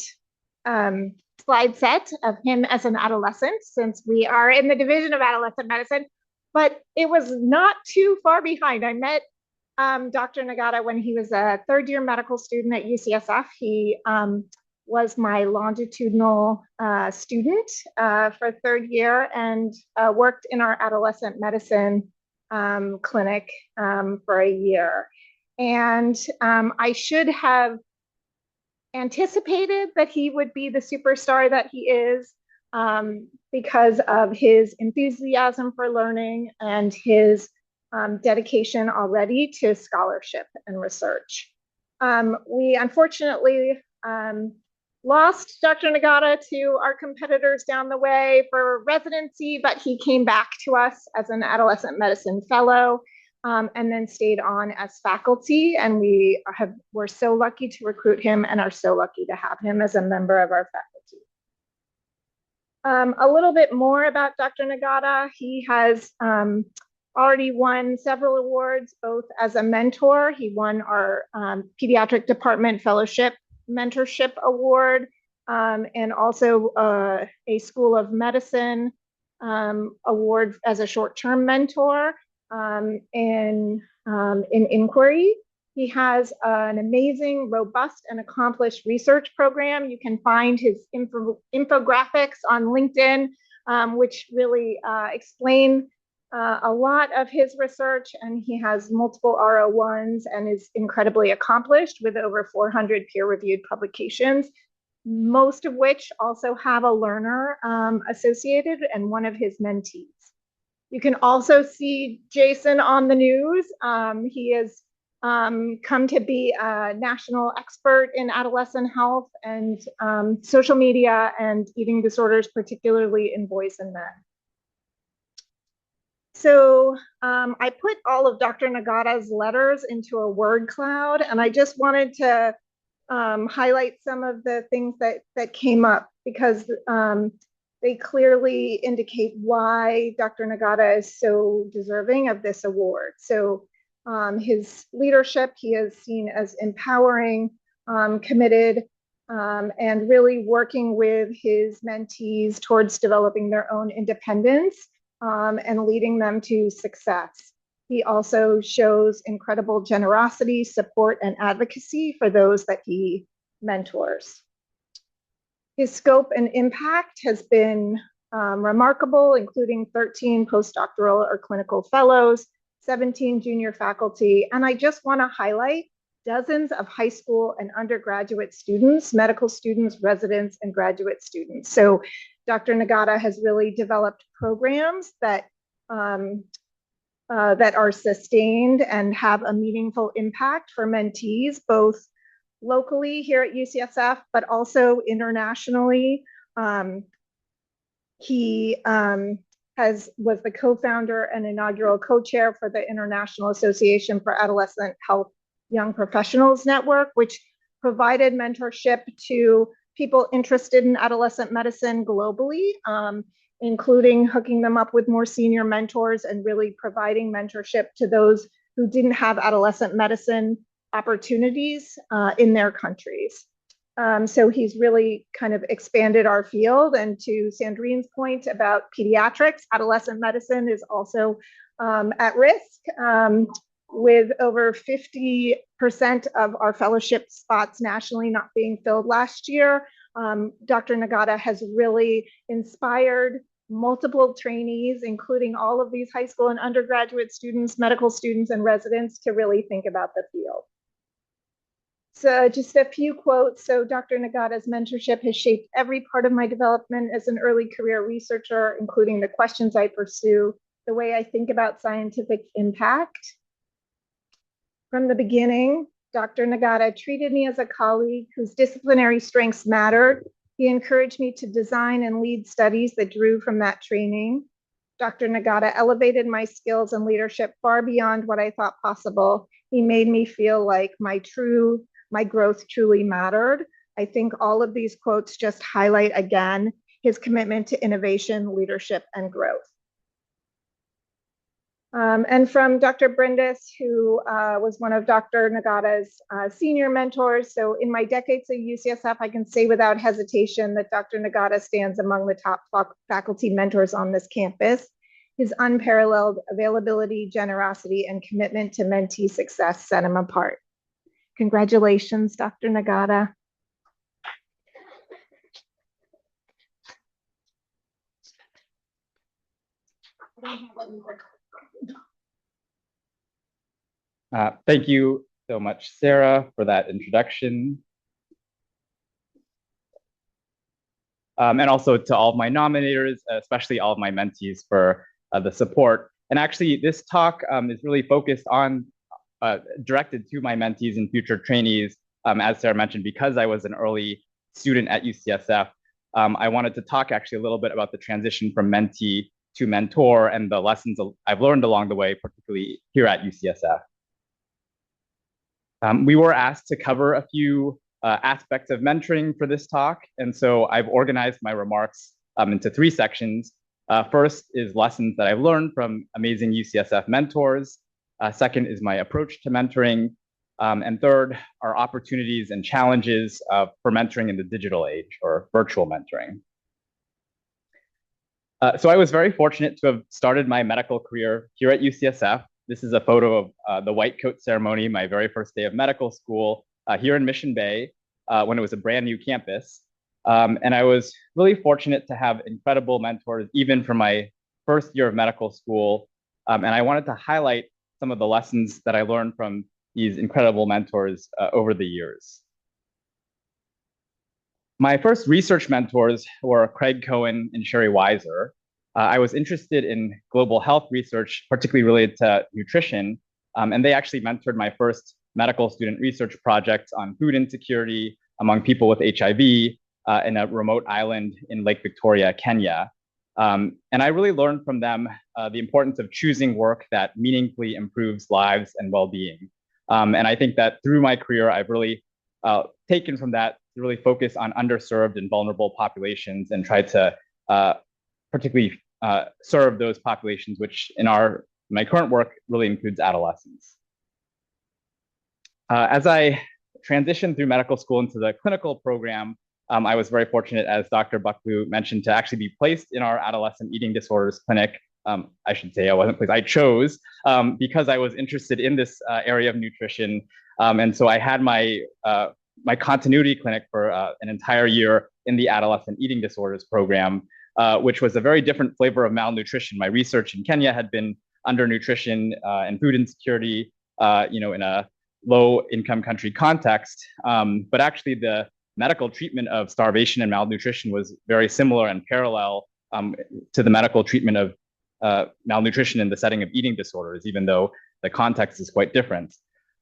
slide set of him as an adolescent, since we are in the division of adolescent medicine, but it was not too far behind. I met Dr. Nagata when he was a third-year medical student at UCSF. He was my longitudinal student for third year, and worked in our adolescent medicine clinic for a year. And I should have anticipated that he would be the superstar that he is because of his enthusiasm for learning and his dedication already to scholarship and research. We unfortunately lost Dr. Nagata to our competitors down the way for residency, but he came back to us as an adolescent medicine fellow, and then stayed on as faculty. And we're so lucky to recruit him and are so lucky to have him as a member of our faculty. A little bit more about Dr. Nagata. He has already won several awards, both as a mentor. He won our Pediatric Department Fellowship Mentorship Award, and also a School of Medicine award as a short-term mentor in inquiry. He has an amazing, robust, and accomplished research program. You can find his infographics on LinkedIn, which really explain a lot of his research, and he has multiple R01s and is incredibly accomplished with over 400 peer-reviewed publications, most of which also have a learner associated and one of his mentees. You can also see Jason on the news. He has come to be a national expert in adolescent health and social media and eating disorders, particularly in boys and men. So I put all of Dr. Nagata's letters into a word cloud, and I just wanted to highlight some of the things that came up, because they clearly indicate why Dr. Nagata is so deserving of this award. So his leadership, he is seen as empowering, committed, and really working with his mentees towards developing their own independence and leading them to success. He also shows incredible generosity, support, and advocacy for those that he mentors. His scope and impact has been remarkable, including 13 postdoctoral or clinical fellows, 17 junior faculty, and I just want to highlight dozens of high school and undergraduate students, medical students, residents, and graduate students. So Dr. Nagata has really developed programs that that are sustained and have a meaningful impact for mentees, both locally here at UCSF, but also internationally. He was the co-founder and inaugural co-chair for the International Association for Adolescent Health Young Professionals Network, which provided mentorship to people interested in adolescent medicine globally, including hooking them up with more senior mentors and really providing mentorship to those who didn't have adolescent medicine opportunities in their countries. So he's really kind of expanded our field. And to Sandrine's point about pediatrics, adolescent medicine is also at risk, with over 50% of our fellowship spots nationally not being filled last year. Dr. Nagata has really inspired multiple trainees, including all of these high school and undergraduate students, medical students, and residents to really think about the field. So just a few quotes. So Dr. Nagata's mentorship has shaped every part of my development as an early career researcher, including the questions I pursue, the way I think about scientific impact. From the beginning, Dr. Nagata treated me as a colleague whose disciplinary strengths mattered. He encouraged me to design and lead studies that drew from that training. Dr. Nagata elevated my skills and leadership far beyond what I thought possible. He made me feel like my growth truly mattered. I think all of these quotes just highlight again his commitment to innovation, leadership, and growth. And from Dr. Brindis, who was one of Dr. Nagata's senior mentors. So in my decades at UCSF, I can say without hesitation that Dr. Nagata stands among the top faculty mentors on this campus. His unparalleled availability, generosity, and commitment to mentee success set him apart. Congratulations, Dr. Nagata.
Thank you so much, Sarah, for that introduction. And also to all of my nominators, especially all of my mentees for the support. And actually, this talk is really focused on, directed to my mentees and future trainees. As Sarah mentioned, because I was an early student at UCSF, I wanted to talk actually a little bit about the transition from mentee to mentor and the lessons I've learned along the way, particularly here at UCSF. We were asked to cover a few aspects of mentoring for this talk, and so I've organized my remarks into three sections. First is lessons that I've learned from amazing UCSF mentors. Second is my approach to mentoring. And third are opportunities and challenges for mentoring in the digital age or virtual mentoring. So I was very fortunate to have started my medical career here at UCSF. This is a photo of the white coat ceremony, my very first day of medical school here in Mission Bay when it was a brand new campus. And I was really fortunate to have incredible mentors, even for my first year of medical school. And I wanted to highlight some of the lessons that I learned from these incredible mentors over the years. My first research mentors were Craig Cohen and Sherry Weiser. I was interested in global health research, particularly related to nutrition, and they actually mentored my first medical student research project on food insecurity among people with HIV in a remote island in Lake Victoria, Kenya. And I really learned from them the importance of choosing work that meaningfully improves lives and well-being. And I think that through my career, I've really taken from that to really focus on underserved and vulnerable populations and try to particularly serve those populations, which in my current work really includes adolescents. As I transitioned through medical school into the clinical program, I was very fortunate, as Dr. Bucklew mentioned, to actually be placed in our adolescent eating disorders clinic. I should say I wasn't placed, I chose because I was interested in this area of nutrition. And so I had my continuity clinic for an entire year in the adolescent eating disorders program, which was a very different flavor of malnutrition. My research in Kenya had been undernutrition and food insecurity, in a low income country context. But actually the medical treatment of starvation and malnutrition was very similar and parallel to the medical treatment of malnutrition in the setting of eating disorders, even though the context is quite different.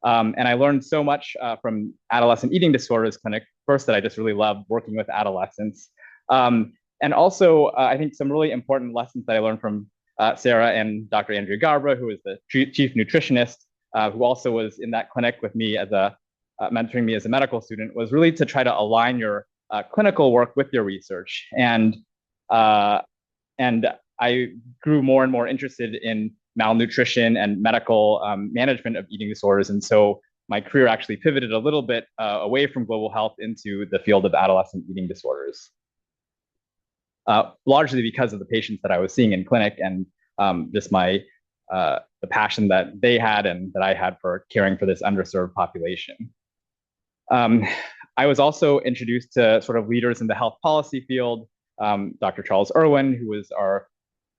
And I learned so much from adolescent eating disorders clinic, first that I just really loved working with adolescents. And also, I think some really important lessons that I learned from Sarah and Dr. Andrea Garbra, who is the chief nutritionist, who also was in that clinic with me as mentoring me as a medical student, was really to try to align your clinical work with your research. And I grew more and more interested in malnutrition and medical management of eating disorders. And so my career actually pivoted a little bit away from global health into the field of adolescent eating disorders, largely because of the patients that I was seeing in clinic and just the passion that they had and that I had for caring for this underserved population. I was also introduced to sort of leaders in the health policy field, Dr. Charles Irwin, who was our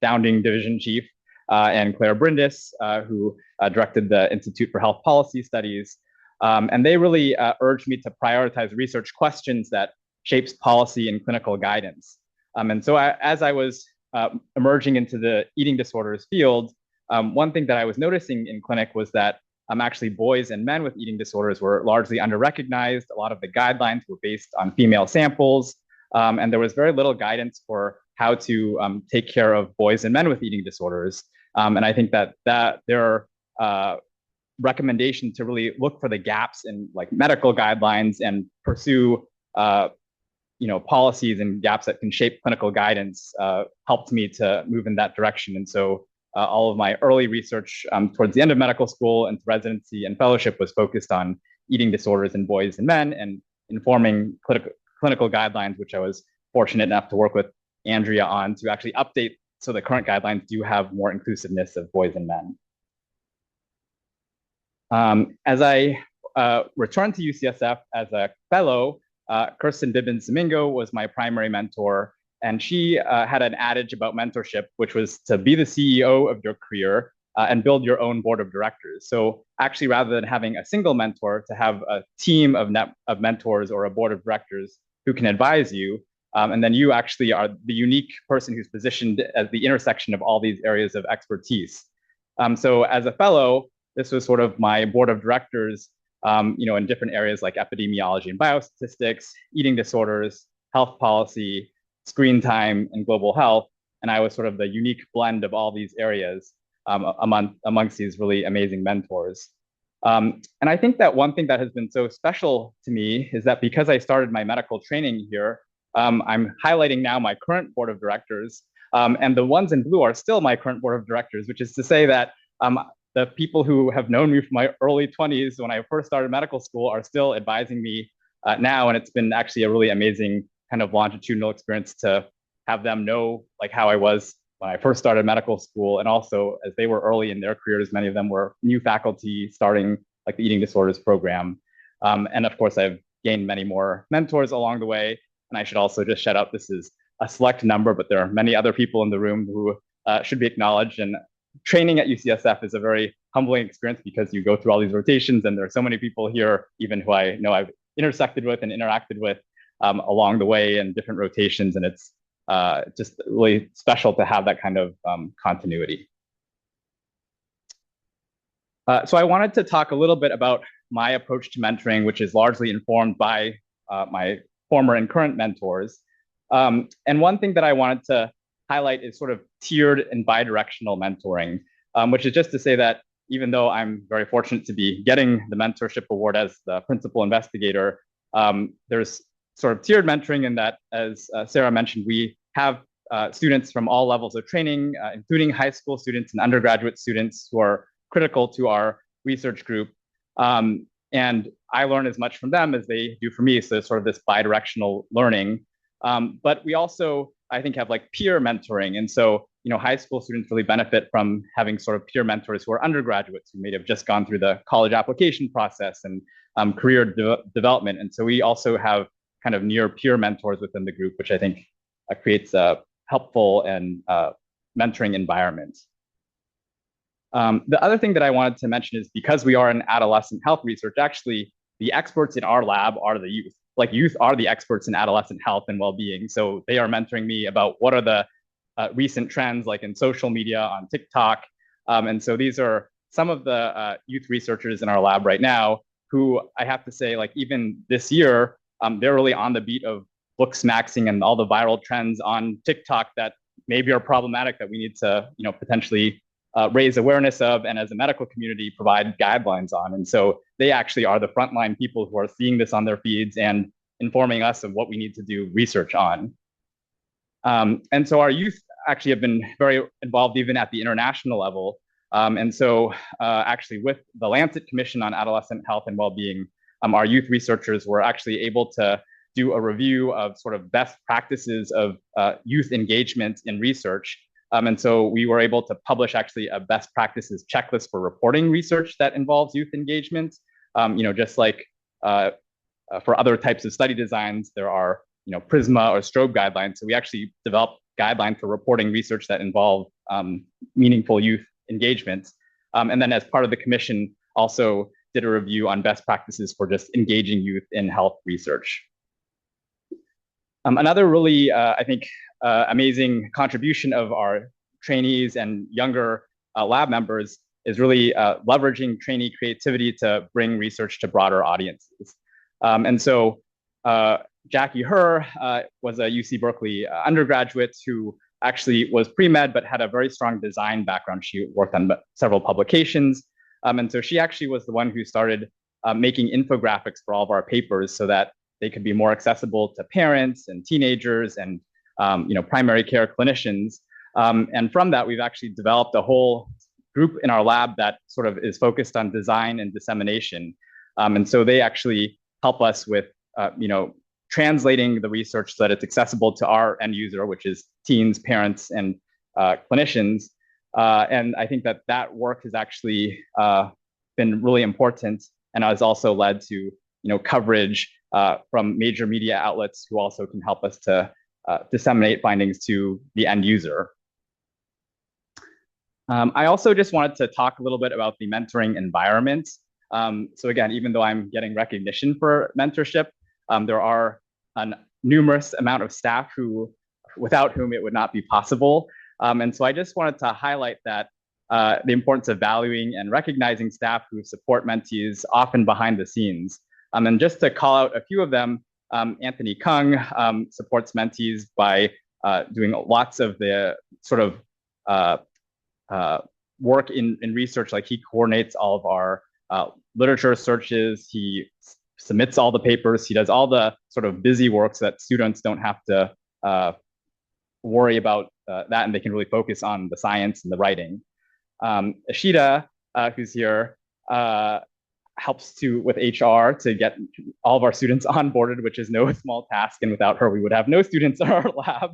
founding division chief, and Claire Brindis, who directed the Institute for Health Policy Studies. And they really urged me to prioritize research questions that shapes policy and clinical guidance. And so as I was emerging into the eating disorders field, one thing that I was noticing in clinic was that actually boys and men with eating disorders were largely under-recognized. A lot of the guidelines were based on female samples, and there was very little guidance for how to take care of boys and men with eating disorders. And I think that there are recommendations to really look for the gaps in like medical guidelines and pursue policies and gaps that can shape clinical guidance helped me to move in that direction. And so all of my early research towards the end of medical school and residency and fellowship was focused on eating disorders in boys and men and informing clinical guidelines, which I was fortunate enough to work with Andrea on to actually update so the current guidelines do have more inclusiveness of boys and men. As I returned to UCSF as a fellow, Kirsten Bibbins Domingo was my primary mentor, and she had an adage about mentorship, which was to be the CEO of your career and build your own board of directors. So actually, rather than having a single mentor, to have a team of mentors or a board of directors who can advise you, and then you actually are the unique person who's positioned as the intersection of all these areas of expertise. So as a fellow, this was sort of my board of directors, in different areas like epidemiology and biostatistics, eating disorders, health policy, screen time, and global health. And I was sort of the unique blend of all these areas amongst these really amazing mentors. And I think that one thing that has been so special to me is that because I started my medical training here, I'm highlighting now my current board of directors, and the ones in blue are still my current board of directors, which is to say that the people who have known me from my early 20s when I first started medical school are still advising me now. And it's been actually a really amazing kind of longitudinal experience to have them know like how I was when I first started medical school. And also as they were early in their careers, many of them were new faculty starting like the eating disorders program. And of course, I've gained many more mentors along the way. And I should also just shout out, this is a select number, but there are many other people in the room who should be acknowledged. And training at UCSF is a very humbling experience because you go through all these rotations and there are so many people here, even who I know I've intersected with and interacted with along the way in different rotations. And it's just really special to have that kind of continuity. So I wanted to talk a little bit about my approach to mentoring, which is largely informed by my former and current mentors. And one thing that I wanted to highlight is sort of tiered and bidirectional mentoring, which is just to say that even though I'm very fortunate to be getting the mentorship award as the principal investigator, there's sort of tiered mentoring in that, as Sarah mentioned, we have students from all levels of training, including high school students and undergraduate students who are critical to our research group. And I learn as much from them as they do from me. So it's sort of this bidirectional learning. But we also, I think, have like peer mentoring. And so, high school students really benefit from having sort of peer mentors who are undergraduates who may have just gone through the college application process and career development. And so we also have kind of near peer mentors within the group, which I think creates a helpful and mentoring environment. The other thing that I wanted to mention is because we are in adolescent health research, actually, the experts in our lab are the youth. Like youth are the experts in adolescent health and well-being. So they are mentoring me about what are the recent trends like in social media, on TikTok. And so these are some of the youth researchers in our lab right now who I have to say, like even this year, they're really on the beat of book smaxing and all the viral trends on TikTok that maybe are problematic that we need to, potentially raise awareness of, and as a medical community provide guidelines on. And so they actually are the frontline people who are seeing this on their feeds and informing us of what we need to do research on. And so our youth actually have been very involved even at the international level. And so actually with the Lancet Commission on Adolescent Health and Wellbeing, our youth researchers were actually able to do a review of sort of best practices of youth engagement in research. And so we were able to publish actually a best practices checklist for reporting research that involves youth engagement. Just like for other types of study designs, there are Prisma or strobe guidelines. So we actually developed guidelines for reporting research that involve meaningful youth engagement. And then as part of the commission, also did a review on best practices for just engaging youth in health research. Another really, I think, amazing contribution of our trainees and younger lab members is really leveraging trainee creativity to bring research to broader audiences. And so Jackie Herr was a UC Berkeley undergraduate who actually was pre-med but had a very strong design background. She worked on several publications. And so she actually was the one who started making infographics for all of our papers so that they could be more accessible to parents and teenagers and primary care clinicians. And from that, we've actually developed a whole group in our lab that sort of is focused on design and dissemination. And so they actually help us with translating the research so that it's accessible to our end user, which is teens, parents, and clinicians. And I think that work has actually been really important and has also led to coverage from major media outlets who also can help us to disseminate findings to the end user. I also just wanted to talk a little bit about the mentoring environment. So again, even though I'm getting recognition for mentorship, there are a numerous amount of staff without whom it would not be possible. And so I just wanted to highlight that the importance of valuing and recognizing staff who support mentees often behind the scenes. And just to call out a few of them, Anthony Kung supports mentees by doing lots of the sort of work in research, like he coordinates all of our literature searches, he submits all the papers, he does all the sort of busy work so that students don't have to worry about that and they can really focus on the science and the writing. Ashita, who's here, helps with HR to get all of our students onboarded, which is no small task. And without her, we would have no students in our lab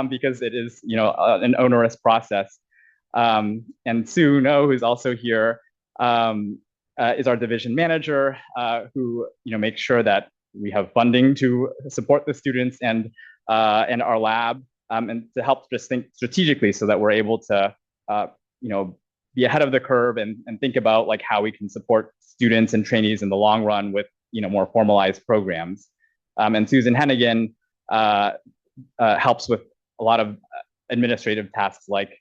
because it is, an onerous process. And Sue No, who's also here, is our division manager, who makes sure that we have funding to support the students and our lab, and to help just think strategically so that we're able to be ahead of the curve and think about like how we can support students and trainees in the long run with more formalized programs. And Susan Hennigan helps with a lot of administrative tasks like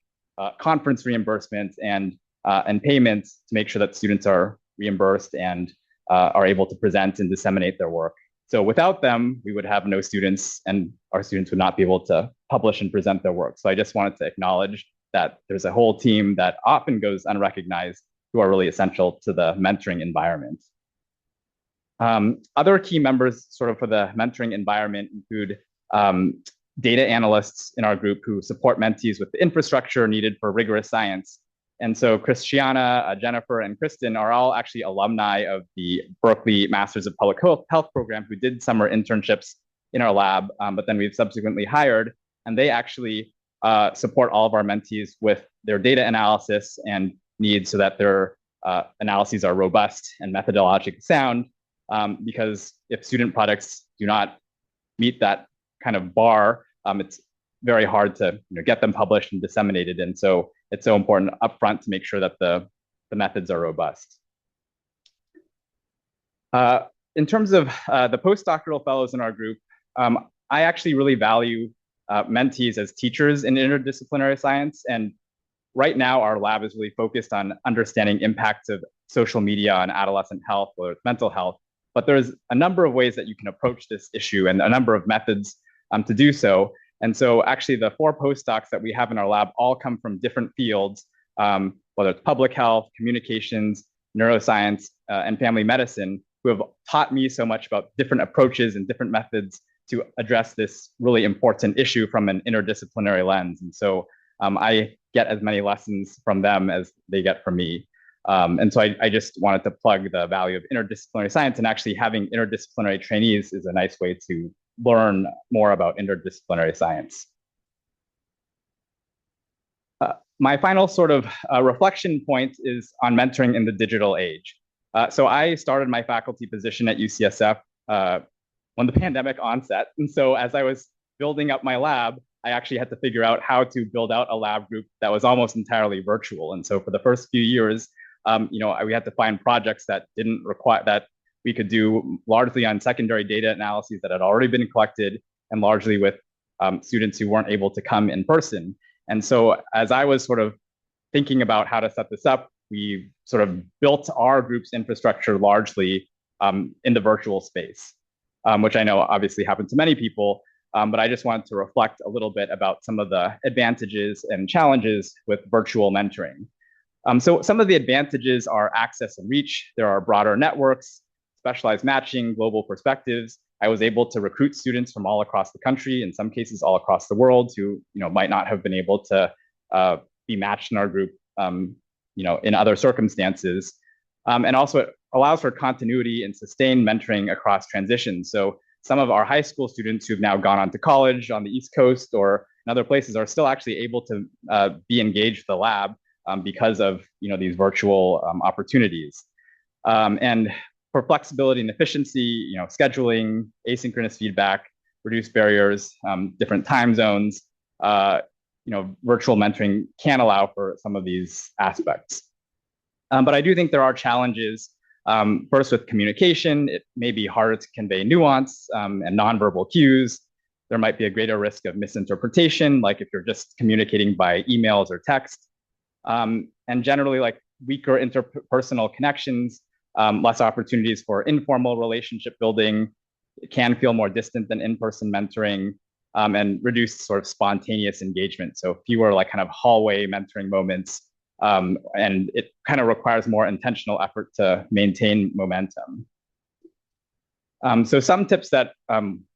conference reimbursements and payments to make sure that students are reimbursed and are able to present and disseminate their work. So without them, we would have no students and our students would not be able to publish and present their work. So I just wanted to acknowledge that there's a whole team that often goes unrecognized who are really essential to the mentoring environment. Other key members sort of for the mentoring environment include data analysts in our group who support mentees with the infrastructure needed for rigorous science. And so Christiana, Jennifer, and Kristen are all actually alumni of the Berkeley Masters of Public Health program who did summer internships in our lab, but then we've subsequently hired, and they actually support all of our mentees with their data analysis and needs so that their analyses are robust and methodologically sound, because if student products do not meet that kind of bar, it's very hard to get them published and disseminated. And so it's so important upfront to make sure that the methods are robust. In terms of the postdoctoral fellows in our group, I actually really value mentees as teachers in interdisciplinary science. And right now, our lab is really focused on understanding impacts of social media on adolescent health, whether it's mental health. But there's a number of ways that you can approach this issue and a number of methods to do so. And so actually the 4 postdocs that we have in our lab all come from different fields, whether it's public health, communications, neuroscience, and family medicine, who have taught me so much about different approaches and different methods to address this really important issue from an interdisciplinary lens. And so I get as many lessons from them as they get from me. And so I just wanted to plug the value of interdisciplinary science, and actually having interdisciplinary trainees is a nice way to learn more about interdisciplinary science. My final sort of reflection point is on mentoring in the digital age. So I started my faculty position at UCSF when the pandemic onset. And so as I was building up my lab, I actually had to figure out how to build out a lab group that was almost entirely virtual. And so for the first few years, we had to find projects that didn't require that we could do largely on secondary data analyses that had already been collected and largely with students who weren't able to come in person. And so as I was sort of thinking about how to set this up, we sort of built our group's infrastructure largely in the virtual space, which I know obviously happened to many people, but I just wanted to reflect a little bit about some of the advantages and challenges with virtual mentoring. So some of the advantages are access and reach. There are broader networks, specialized matching, global perspectives. I was able to recruit students from all across the country, in some cases all across the world, who might not have been able to be matched in our group in other circumstances. And also it allows for continuity and sustained mentoring across transitions. So some of our high school students who've now gone on to college on the East Coast or in other places are still actually able to be engaged with the lab because of these virtual opportunities. And for flexibility and efficiency, scheduling, asynchronous feedback, reduced barriers, different time zones, virtual mentoring can allow for some of these aspects. But I do think there are challenges. First, with communication, it may be harder to convey nuance and nonverbal cues. There might be a greater risk of misinterpretation, like if you're just communicating by emails or text. And generally, like weaker interpersonal connections, less opportunities for informal relationship building. It can feel more distant than in-person mentoring, and reduced sort of spontaneous engagement. So fewer like kind of hallway mentoring moments, and it kind of requires more intentional effort to maintain momentum. So some tips that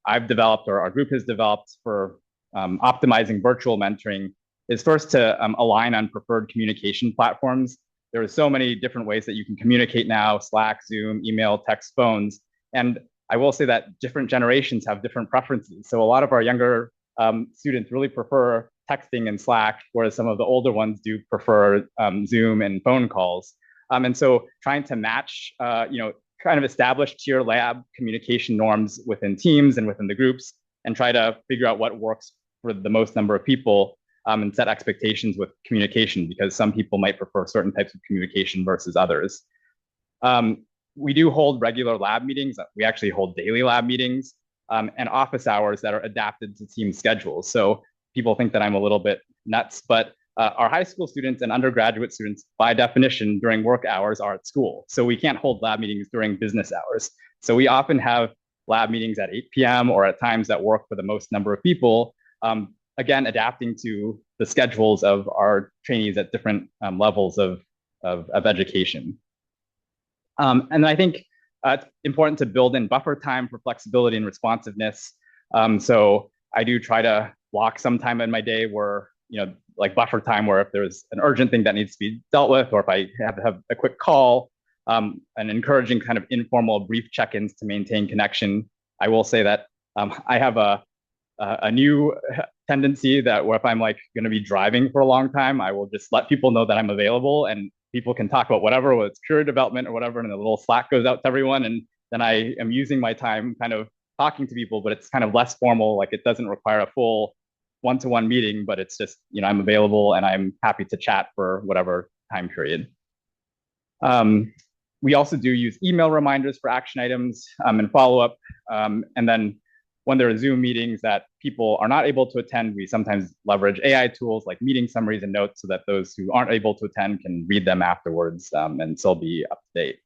I've developed or our group has developed for optimizing virtual mentoring is first to align on preferred communication platforms. There are so many different ways that you can communicate now: Slack, Zoom, email, text, phones. And I will say that different generations have different preferences. So a lot of our younger students really prefer texting and Slack, whereas some of the older ones do prefer Zoom and phone calls. And so trying to match, kind of establish tier lab communication norms within teams and within the groups, and try to figure out what works for the most number of people, and set expectations with communication, because some people might prefer certain types of communication versus others. We do hold regular lab meetings. We actually hold daily lab meetings and office hours that are adapted to team schedules. So people think that I'm a little bit nuts, but our high school students and undergraduate students, by definition, during work hours are at school. So we can't hold lab meetings during business hours. So we often have lab meetings at 8 p.m. or at times that work for the most number of people. Again, adapting to the schedules of our trainees at different levels of education. And I think it's important to build in buffer time for flexibility and responsiveness. So I do try to block some time in my day where, like buffer time, where if there's an urgent thing that needs to be dealt with, or if I have to have a quick call, and encouraging kind of informal brief check-ins to maintain connection. I will say that I have a new tendency that if I'm like going to be driving for a long time, I will just let people know that I'm available, and people can talk about whatever, whether it's career development or whatever, and a little Slack goes out to everyone, and then I am using my time kind of talking to people, but it's kind of less formal. Like it doesn't require a full one-to-one meeting, but it's just, I'm available and I'm happy to chat for whatever time period. We also do use email reminders for action items and follow-up. And then when there are Zoom meetings that people are not able to attend, we sometimes leverage AI tools like meeting summaries and notes so that those who aren't able to attend can read them afterwards and still be up to date.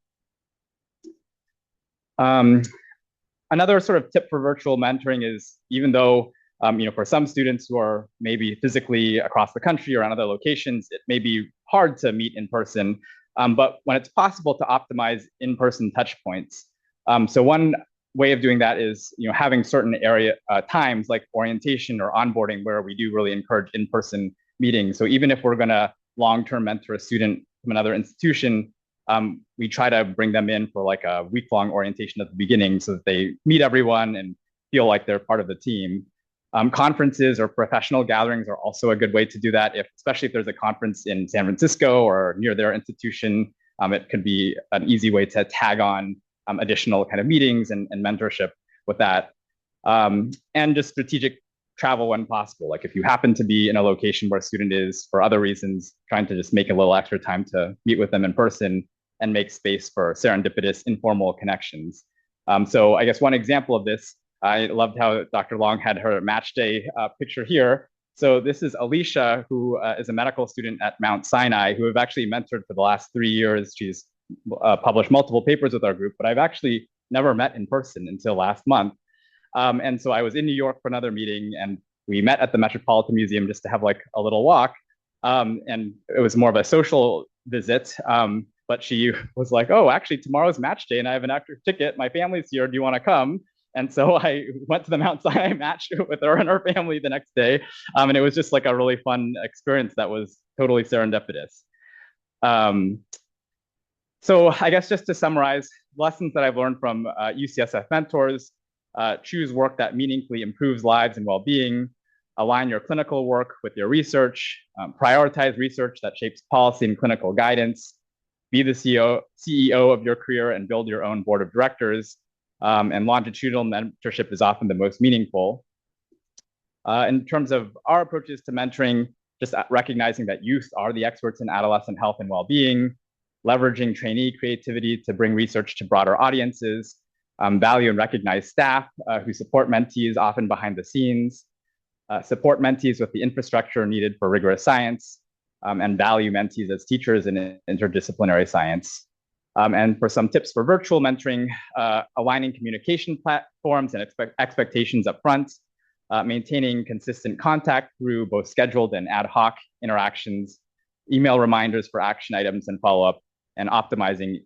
Another sort of tip for virtual mentoring is, even though for some students who are maybe physically across the country or in other locations, it may be hard to meet in person, but when it's possible to optimize in-person touch points. So one way of doing that is having certain times like orientation or onboarding where we do really encourage in-person meetings. So even if we're going to long-term mentor a student from another institution, we try to bring them in for like a week-long orientation at the beginning so that they meet everyone and feel like they're part of the team. Conferences or professional gatherings are also a good way to do that, especially if there's a conference in San Francisco or near their institution. It could be an easy way to tag on additional kind of meetings and mentorship with that. And just strategic travel when possible. Like if you happen to be in a location where a student is for other reasons, trying to just make a little extra time to meet with them in person and make space for serendipitous informal connections. So I guess one example of this, I loved how Dr. Long had her match day picture here. So this is Alicia, who is a medical student at Mount Sinai, who I've actually mentored for the last 3 years. She's published multiple papers with our group, but I've actually never met in person until last month. And so I was in New York for another meeting, and we met at the Metropolitan Museum just to have like a little walk. And it was more of a social visit. But she was like, oh, actually, tomorrow's match day and I have an extra ticket. My family's here. Do you want to come? And so I went to the Mount Sinai match with her and her family the next day. And it was just like a really fun experience that was totally serendipitous. So I guess just to summarize, lessons that I've learned from UCSF mentors: choose work that meaningfully improves lives and well-being, align your clinical work with your research, prioritize research that shapes policy and clinical guidance, be the CEO of your career and build your own board of directors, and longitudinal mentorship is often the most meaningful. In terms of our approaches to mentoring, just recognizing that youth are the experts in adolescent health and well-being, leveraging trainee creativity to bring research to broader audiences, value and recognize staff who support mentees often behind the scenes, support mentees with the infrastructure needed for rigorous science, and value mentees as teachers in interdisciplinary science. And for some tips for virtual mentoring, aligning communication platforms and expectations up front, maintaining consistent contact through both scheduled and ad hoc interactions, email reminders for action items and follow-up, and optimizing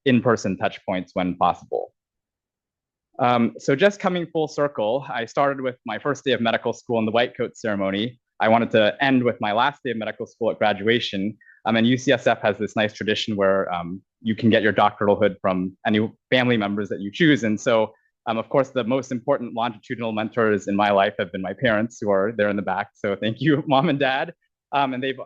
in-person touch points when possible. So just coming full circle, I started with my first day of medical school in the white coat ceremony. I wanted to end with my last day of medical school at graduation. And UCSF has this nice tradition where you can get your doctoral hood from any family members that you choose. And so, of course, the most important longitudinal mentors in my life have been my parents, who are there in the back. So thank you, Mom and Dad. And they've,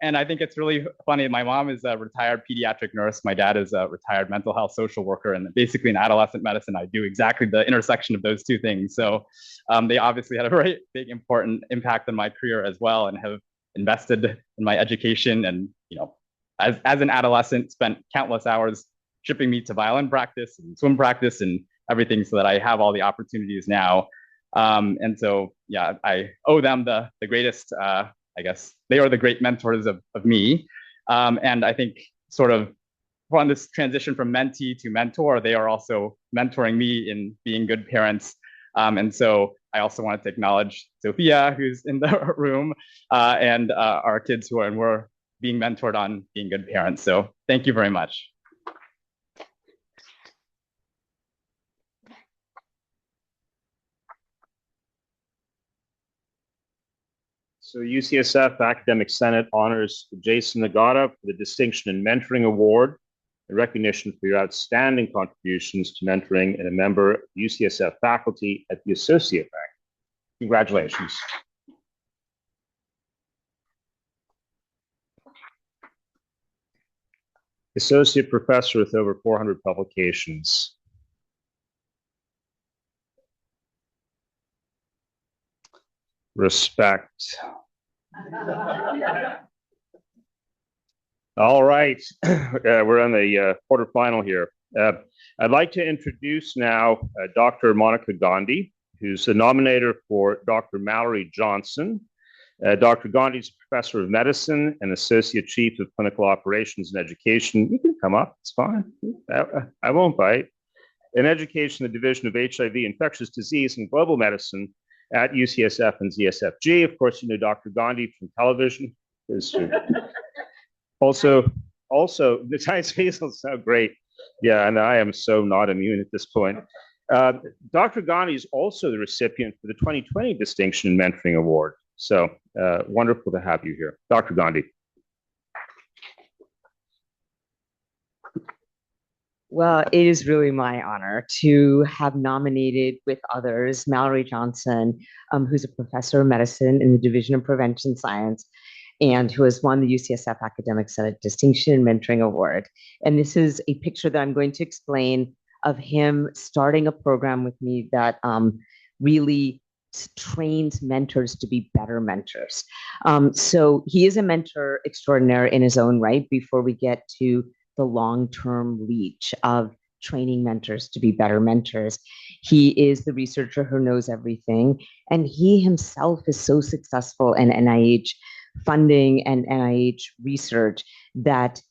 and I think it's really funny. My mom is a retired pediatric nurse. My dad is a retired mental health social worker. And basically in adolescent medicine, I do exactly the intersection of those two things. So they obviously had a very big, important impact on my career as well, and have invested in my education. And, you know, as an adolescent, spent countless hours shipping me to violin practice and swim practice and everything so that I have all the opportunities now. And so, yeah, I owe them the greatest, I guess they are the great mentors of me. And I think sort of on this transition from mentee to mentor, they are also mentoring me in being good parents. And so I also wanted to acknowledge Sophia, who's in the room, and our kids who are, and we're being mentored on being good parents. So thank you very much.
So UCSF Academic Senate honors Jason Nagata for the Distinction in Mentoring Award, in recognition for your outstanding contributions to mentoring and a member of UCSF faculty at the Associate Bank. Congratulations. Associate Professor with over 400 publications. Respect. All right, we're on the quarterfinal here. I'd like to introduce now Dr. Monica Gandhi, who's the nominator for Dr. Mallory Johnson. Dr. Gandhi is a professor of medicine and associate chief of clinical operations and education. You can come up, it's fine. I won't bite. In education, the division of HIV, infectious disease, and global medicine at UCSF and ZSFG. Of course, you know Dr. Gandhi from television. Also, the science faces sound great. Yeah, and I am so not immune at this point. Dr. Gandhi is also the recipient for the 2020 Distinction in Mentoring Award. So wonderful to have you here. Dr. Gandhi.
Well, it is really my honor to have nominated with others Mallory Johnson, who's a professor of medicine in the Division of Prevention Science, and who has won the UCSF Academic Senate Distinction in Mentoring Award. And this is a picture that I'm going to explain of him starting a program with me that really trains mentors to be better mentors. So he is a mentor extraordinaire in his own right before we get to the long-term reach of training mentors to be better mentors. He is the researcher who knows everything, and he himself is so successful in NIH funding and NIH research that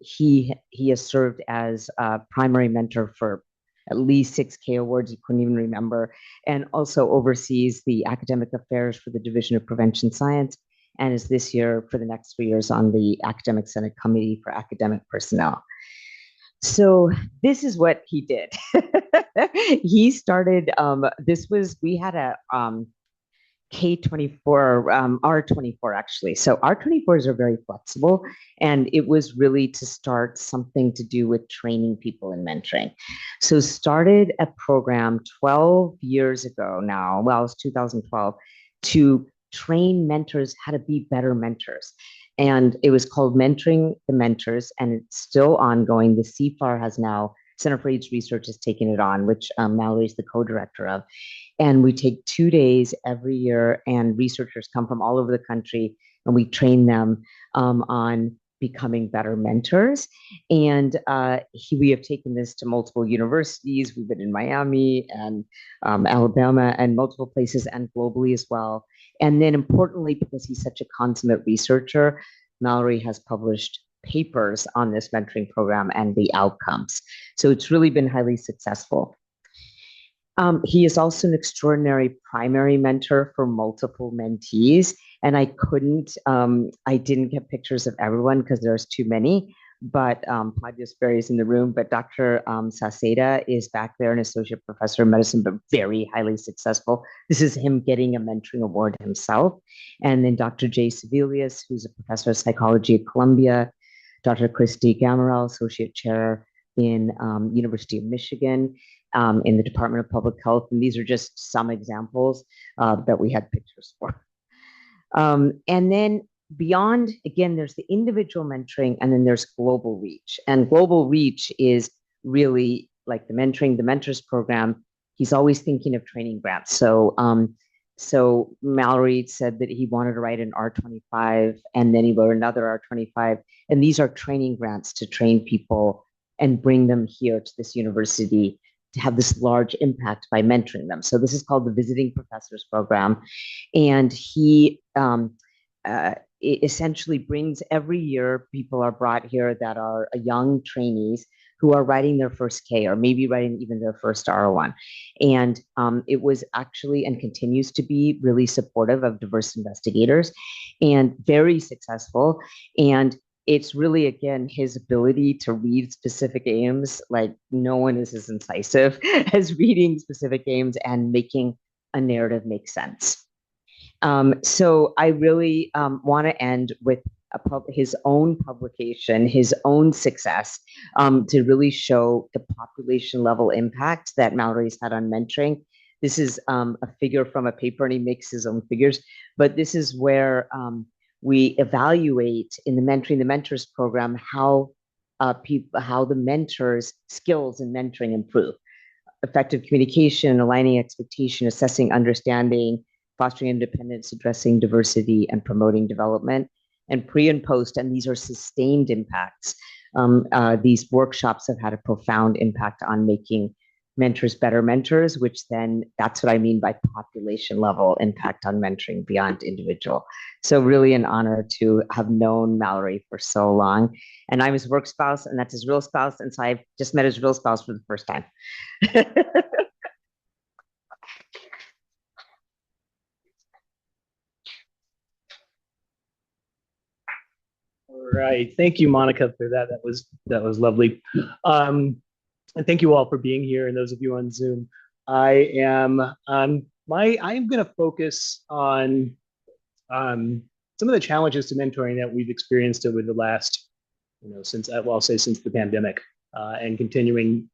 he has served as a primary mentor for at least 6K awards, you couldn't even remember, and also oversees the academic affairs for the Division of Prevention Science, and is this year for the next 3 years on the Academic Senate Committee for Academic Personnel. So this is what he did. He started, we had a K24, R24 actually. So R24s are very flexible, and it was really to start something to do with training people in mentoring. So started a program 12 years ago now, well, it was 2012, to train mentors how to be better mentors. And it was called Mentoring the Mentors, and it's still ongoing. The CFAR has now, Center for AIDS Research has taken it on, which Mallory is the co-director of. And we take 2 days every year, and researchers come from all over the country, and we train them on becoming better mentors. And we have taken this to multiple universities. We've been in Miami and Alabama and multiple places, and globally as well. And then importantly, because he's such a consummate researcher, Mallory has published papers on this mentoring program and the outcomes. So it's really been highly successful. He is also an extraordinary primary mentor for multiple mentees. And I didn't get pictures of everyone because there's too many, but Claudius Berry is in the room, but Dr. Saceda is back there, an associate professor of medicine, but very highly successful. This is him getting a mentoring award himself. And then Dr. Jay Sevelius, who's a professor of psychology at Columbia, Dr. Christy Gamarel, associate chair in University of Michigan, in the Department of Public Health. And these are just some examples that we had pictures for. And then beyond, again, there's the individual mentoring, and then there's global reach. And global reach is really like the mentoring, the mentors program. He's always thinking of training grants. So Mallory said that he wanted to write an R25, and then he wrote another R25. And these are training grants to train people and bring them here to this university to have this large impact by mentoring them. So this is called the Visiting Professors Program. And he it essentially brings, every year, people are brought here that are young trainees who are writing their first K, or maybe writing even their first R1. And it was actually, and continues to be, really supportive of diverse investigators and very successful. And it's really, again, his ability to read specific aims, like no one is as incisive as reading specific aims and making a narrative make sense. So I really want to end with his own publication, his own success, to really show the population level impact that Mallory's had on mentoring. This is a figure from a paper, and he makes his own figures, but this is where we evaluate in the Mentoring the Mentors program how the mentors' skills in mentoring improve. Effective communication, aligning expectation, assessing understanding, fostering independence, addressing diversity, and promoting development, and pre and post. And these are sustained impacts. These workshops have had a profound impact on making mentors better mentors, which then, that's what I mean by population level impact on mentoring beyond individual. So really an honor to have known Mallory for so long. And I'm his work spouse, and that's his real spouse. And so I've just met his real spouse for the first time.
All right, thank you, Monica, for that. That was lovely, and thank you all for being here, and those of you on Zoom. I am going to focus on some of the challenges to mentoring that we've experienced over the last, since the pandemic, and continuing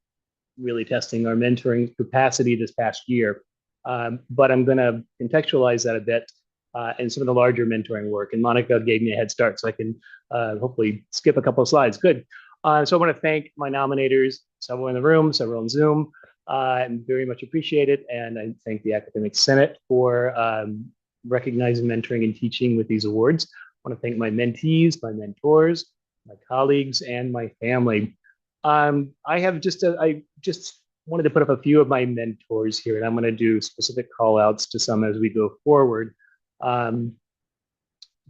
really testing our mentoring capacity this past year. But I'm going to contextualize that a bit and some of the larger mentoring work. And Monica gave me a head start, so I can hopefully skip a couple of slides. Good. So I want to thank my nominators, several in the room, several on Zoom, and very much appreciate it. And I thank the Academic Senate for recognizing mentoring and teaching with these awards. I want to thank my mentees, my mentors, my colleagues, and my family. I just wanted to put up a few of my mentors here, and I'm going to do specific call outs to some as we go forward. But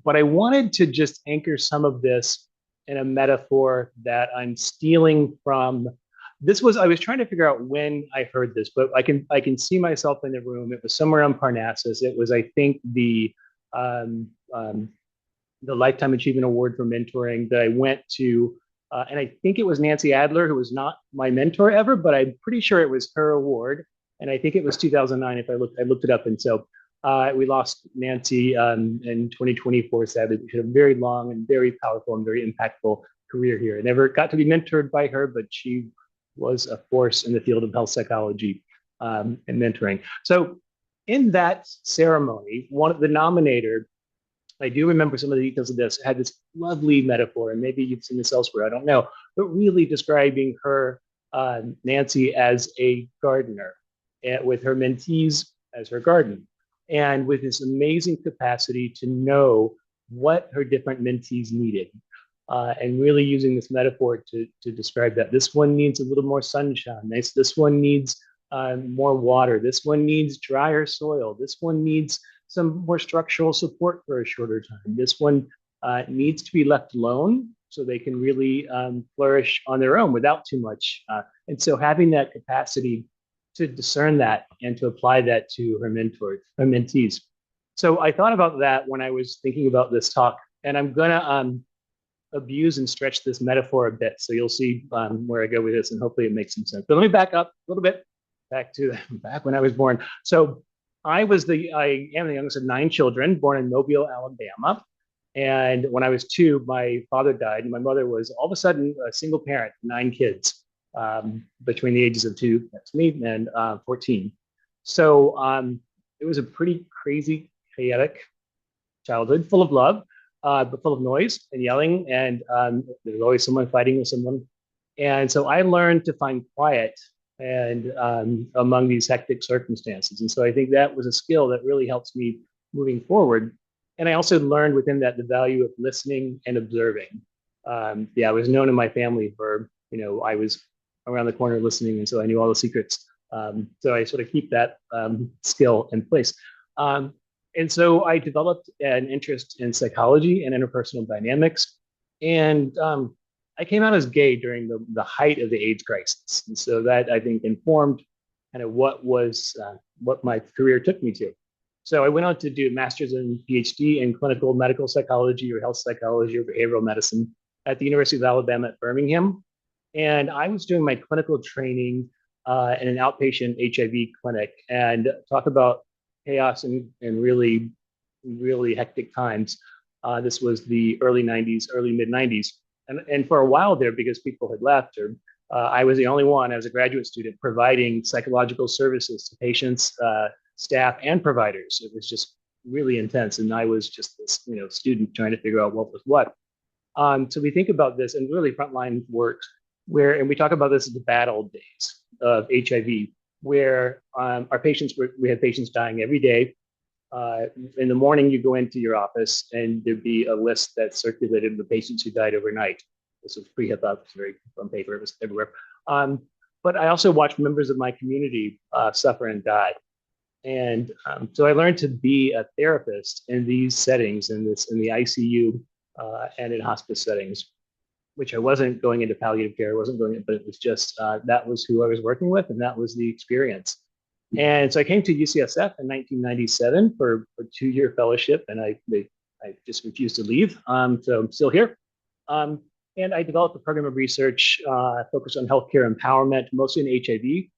I wanted to just anchor some of this in a metaphor that I'm stealing from. I was trying to figure out when I heard this, but I can see myself in the room. It was somewhere on Parnassus. It was, I think, the Lifetime Achievement Award for Mentoring that I went to. And I think it was Nancy Adler, who was not my mentor ever, but I'm pretty sure it was her award. And I think it was 2009. If I looked it up. And so we lost Nancy in 2024, sadly. She had a very long and very powerful and very impactful career here. I never got to be mentored by her, but she was a force in the field of health psychology and mentoring. So in that ceremony, one of the nominator, I do remember some of the details of this, had this lovely metaphor, and maybe you've seen this elsewhere, I don't know, but really describing her, Nancy, as a gardener, with her mentees as her garden, and with this amazing capacity to know what her different mentees needed, and really using this metaphor to describe that. This one needs a little more sunshine. This one needs more water. This one needs drier soil. This one needs some more structural support for a shorter time. This one needs to be left alone so they can really flourish on their own without too much. And so having that capacity to discern that and to apply that to her mentees. So I thought about that when I was thinking about this talk, and I'm gonna abuse and stretch this metaphor a bit. So you'll see where I go with this, and hopefully it makes some sense. But let me back up a little bit, back when I was born. So I am the youngest of 9 children, born in Mobile, Alabama. And when I was 2, my father died, and my mother was all of a sudden a single parent, 9 kids between the ages of 2, that's me, and 14. So it was a pretty crazy, chaotic childhood, full of love, but full of noise and yelling, and there's always someone fighting with someone. And so I learned to find quiet and among these hectic circumstances. And so I think that was a skill that really helps me moving forward. And I also learned within that the value of listening and observing. I was known in my family for, I was around the corner listening, and so I knew all the secrets. So I sort of keep that skill in place. And so I developed an interest in psychology and interpersonal dynamics. And I came out as gay during the height of the AIDS crisis. And so that, I think, informed kind of what my career took me to. So I went on to do a master's and PhD in clinical medical psychology or health psychology or behavioral medicine at the University of Alabama at Birmingham. And I was doing my clinical training in an outpatient HIV clinic, and talk about chaos and really, really hectic times. This was the early mid 90s. And for a while there, because people had left, or I was the only one as a graduate student providing psychological services to patients, staff, and providers. It was just really intense. And I was just this, student trying to figure out what was what. So we think about this, and really frontline work, and we talk about this as the bad old days of HIV, where we had patients dying every day. In the morning, you go into your office and there'd be a list that circulated of the patients who died overnight. This was pre-HIPAA, it was very on paper, it was everywhere. But I also watched members of my community suffer and die. And so I learned to be a therapist in these settings, in the ICU and in hospice settings, which I wasn't going into palliative care, but it was just, that was who I was working with, and that was the experience. And so I came to UCSF in 1997 for a 2-year fellowship, and I just refused to leave. So I'm still here. And I developed a program of research focused on healthcare empowerment, mostly in HIV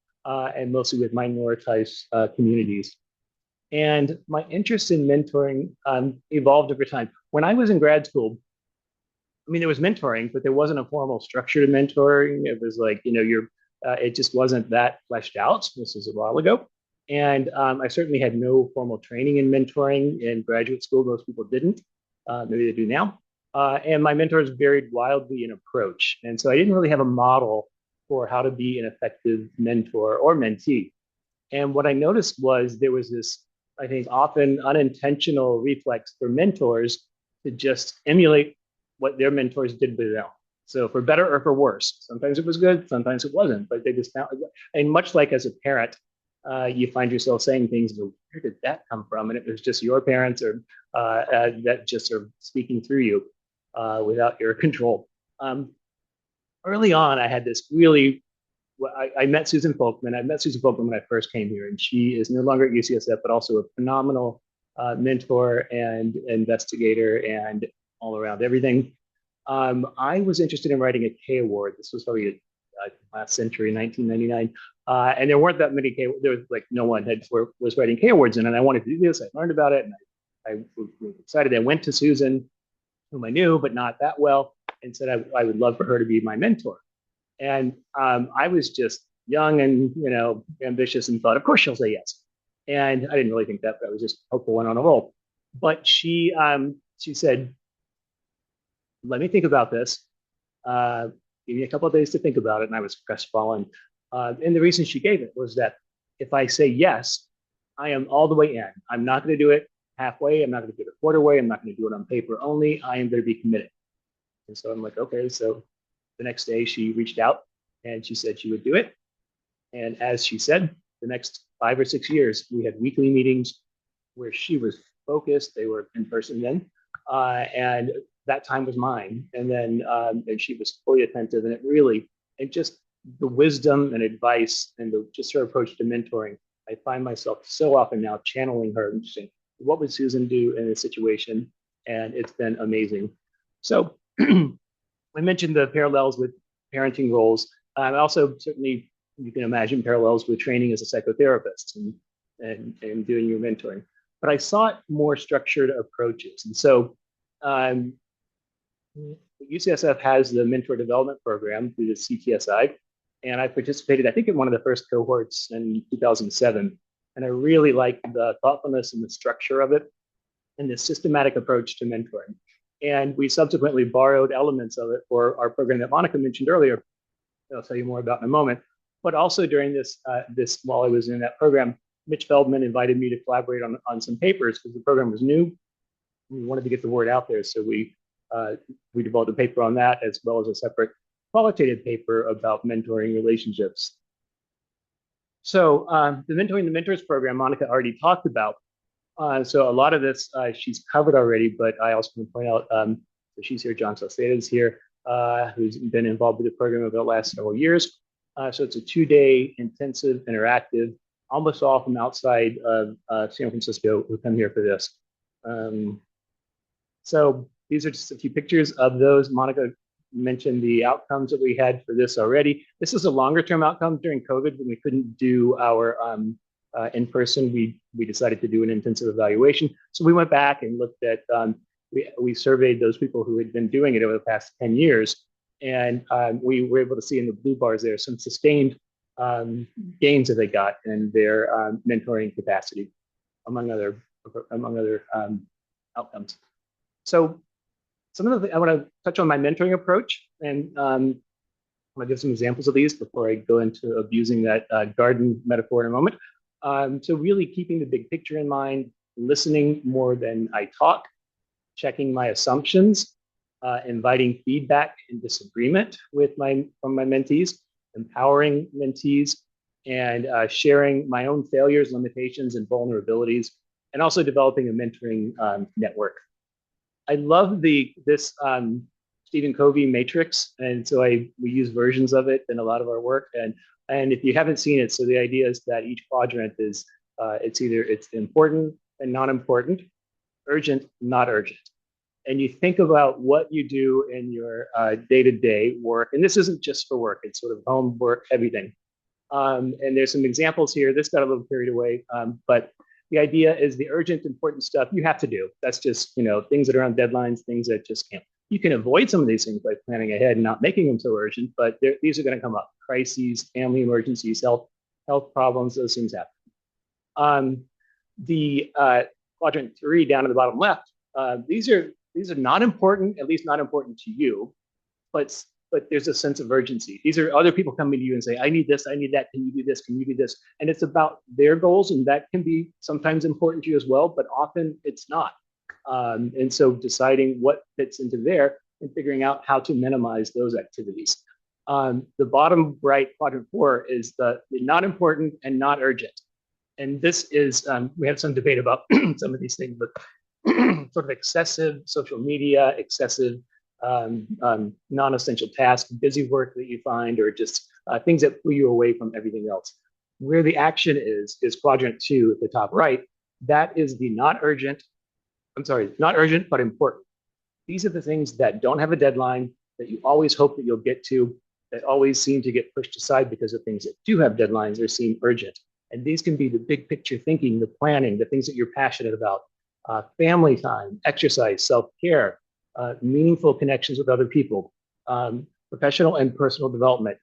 and mostly with minoritized communities. And my interest in mentoring evolved over time. When I was in grad school, there was mentoring, but there wasn't a formal structure to mentoring. It was like, it just wasn't that fleshed out. This was a while ago. And I certainly had no formal training in mentoring in graduate school. Most people didn't. Maybe they do now. And my mentors varied wildly in approach. And so I didn't really have a model for how to be an effective mentor or mentee. And what I noticed was there was this, I think, often unintentional reflex for mentors to just emulate what their mentors did with them. So for better or for worse, sometimes it was good, sometimes it wasn't, but they just found, and much like as a parent, you find yourself saying things, where did that come from? And it was just your parents or that just are speaking through you without your control. Early on, I had this really, I met Susan Folkman. I met Susan Folkman when I first came here, and she is no longer at UCSF, but also a phenomenal mentor and investigator and all around everything. I was interested in writing a K award. This was probably last century, 1999. And there weren't that many K, there was like no one was writing K awards in, and I wanted to do this. I learned about it, and I was excited. I went to Susan, whom I knew, but not that well, and said I would love for her to be my mentor. And I was just young and, ambitious and thought, of course she'll say yes. And I didn't really think that, but I was just hopeful went on a roll. But she said, let me think about this. Give me a couple of days to think about it. And I was crestfallen. And the reason she gave it was that if I say yes, I am all the way in. I'm not going to do it halfway. I'm not going to do it a quarter way. I'm not going to do it on paper only. I am going to be committed. And so I'm like, okay. So the next day she reached out and she said she would do it. And as she said, the next 5 or 6 years, we had weekly meetings where she was focused. They were in person then. And that time was mine. And then and she was fully attentive, and it just the wisdom and advice and just her approach to mentoring. I find myself so often now channeling her and saying, what would Susan do in this situation? And it's been amazing. So I mentioned the parallels with parenting roles. Also, certainly, you can imagine parallels with training as a psychotherapist and doing your mentoring. But I sought more structured approaches. And so UCSF has the mentor development program through the CTSI. And I participated, I think, in one of the first cohorts in 2007. And I really liked the thoughtfulness and the structure of it and the systematic approach to mentoring. And we subsequently borrowed elements of it for our program that Monica mentioned earlier, that I'll tell you more about in a moment. But also during this while I was in that program, Mitch Feldman invited me to collaborate on some papers because the program was new. We wanted to get the word out there. So we developed a paper on that, as well as a separate qualitative paper about mentoring relationships. So the Mentoring the Mentors program, Monica already talked about. So a lot of this she's covered already, but I also want to point out, so she's here, John Salcedo is here, who's been involved with the program over the last several years. So it's a 2-day intensive, interactive, almost all from outside of San Francisco who come here for this. So these are just a few pictures of those. Monica mentioned the outcomes that we had for this already. This is a longer term outcome during COVID when we couldn't do our in person. We decided to do an intensive evaluation. So we went back and looked at, we surveyed those people who had been doing it over the past 10 years. And we were able to see in the blue bars there some sustained gains that they got in their mentoring capacity, among other outcomes. So some of the, I want to touch on my mentoring approach, and I'm going to give some examples of these before I go into abusing that garden metaphor in a moment. So really keeping the big picture in mind, listening more than I talk, checking my assumptions, inviting feedback and disagreement from my mentees, empowering mentees, and sharing my own failures, limitations, and vulnerabilities, and also developing a mentoring network. I love this Stephen Covey matrix, and so we use versions of it in a lot of our work. And if you haven't seen it, so the idea is that each quadrant is it's important and not important, urgent, not urgent. And you think about what you do in your day-to-day work, and this isn't just for work; it's sort of home work, everything. And there's some examples here. This got a little carried away, but the idea is the urgent, important stuff you have to do. That's just, things that are on deadlines, things that just can't. You can avoid some of these things by planning ahead and not making them so urgent, but these are going to come up. Crises, family emergencies, health problems, those things happen. The quadrant 3 down in the bottom left, these are not important, at least not important to you, but there's a sense of urgency. These are other people coming to you and say, I need this, I need that, can you do this, can you do this? And it's about their goals, and that can be sometimes important to you as well, but often it's not. And so deciding what fits into there and figuring out how to minimize those activities. The bottom right, quadrant 4, is the not important and not urgent. And this is, we have some debate about some of these things, but sort of excessive social media, excessive non-essential tasks, busy work that you find, or just things that pull you away from everything else. Where the action is quadrant 2 at the top right. That is the not urgent but important. These are the things that don't have a deadline, that you always hope that you'll get to, that always seem to get pushed aside because of things that do have deadlines or seem urgent. And these can be the big picture thinking, the planning, the things that you're passionate about, family time, exercise, self-care, meaningful connections with other people, professional and personal development,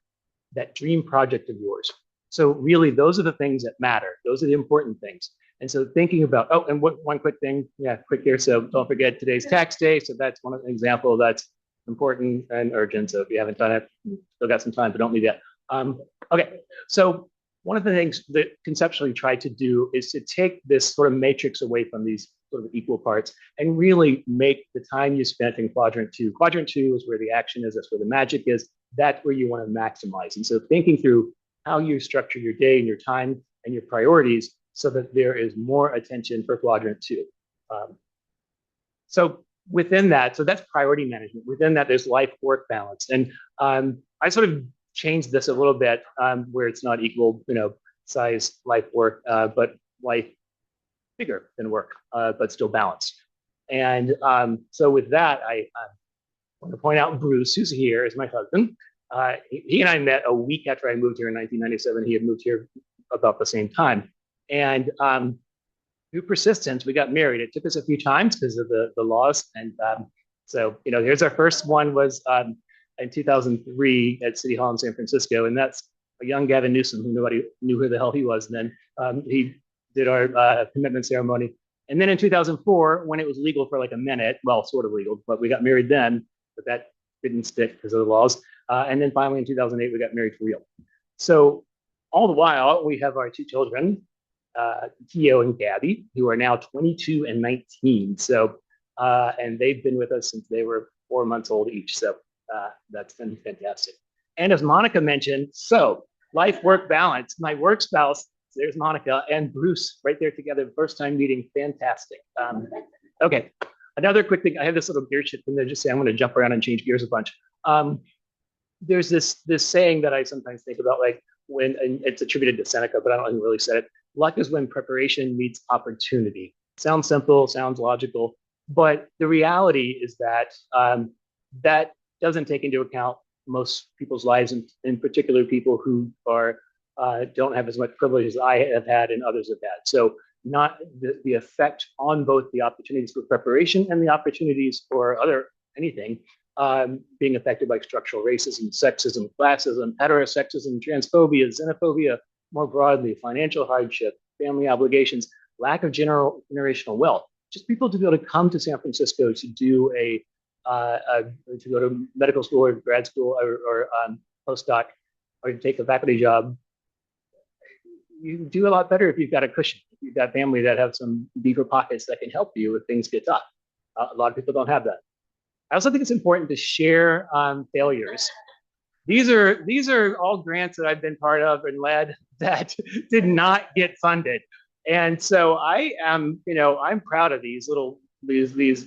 that dream project of yours. So really, those are the things that matter. Those are the important things. And so thinking about, oh, and one quick thing, quick here. So don't forget today's tax day. So that's one example that's important and urgent. So if you haven't done it, still got some time, but don't leave yet. Okay, so one of the things that conceptually tried to do is to take this sort of matrix away from these sort of equal parts and really make the time you spent in quadrant 2. Quadrant 2 is where the action is, that's where the magic is, that's where you want to maximize. And so thinking through how you structure your day and your time and your priorities so that there is more attention for quadrant 2. So within that, so that's priority management. Within that, there's life-work balance. And I sort of changed this a little bit where it's not equal, size life-work, but life bigger than work, but still balanced. And so with that, I want to point out Bruce, who's here, is my husband. He and I met a week after I moved here in 1997. He had moved here about the same time. And through persistence, we got married. It took us a few times because of the laws. And so, here's our first one was in 2003 at City Hall in San Francisco. And that's a young Gavin Newsom, who nobody knew who the hell he was. And then he did our commitment ceremony. And then in 2004, when it was legal for like a minute, well, sort of legal, but we got married then, but that didn't stick because of the laws. And then finally in 2008, we got married for real. So all the while, we have our 2 children, Theo and Gabby, who are now 22 and 19. So, and they've been with us since they were 4 months old each. So that's been fantastic. And as Monica mentioned, so life-work balance, my work spouse, there's Monica and Bruce right there together, first time meeting, fantastic. Okay, another quick thing, I have this little gear shift thing that just say I'm gonna jump around and change gears a bunch. There's this saying that I sometimes think about, like and it's attributed to Seneca, but I don't think he really said it. Luck is when preparation meets opportunity. Sounds simple, sounds logical, but the reality is that that doesn't take into account most people's lives, in particular people who are don't have as much privilege as I have had and others have had. So not the effect on both the opportunities for preparation and the opportunities for anything being affected by structural racism, sexism, classism, heterosexism, transphobia, xenophobia, more broadly, financial hardship, family obligations, lack of generational wealth. Just people to be able to come to San Francisco to do to go to medical school or grad school or postdoc or to take a faculty job. You do a lot better if you've got a cushion. If you've got family that have some deeper pockets that can help you if things get tough. A lot of people don't have that. I also think it's important to share failures. These are all grants that I've been part of and led that did not get funded. And so I am, I'm proud of these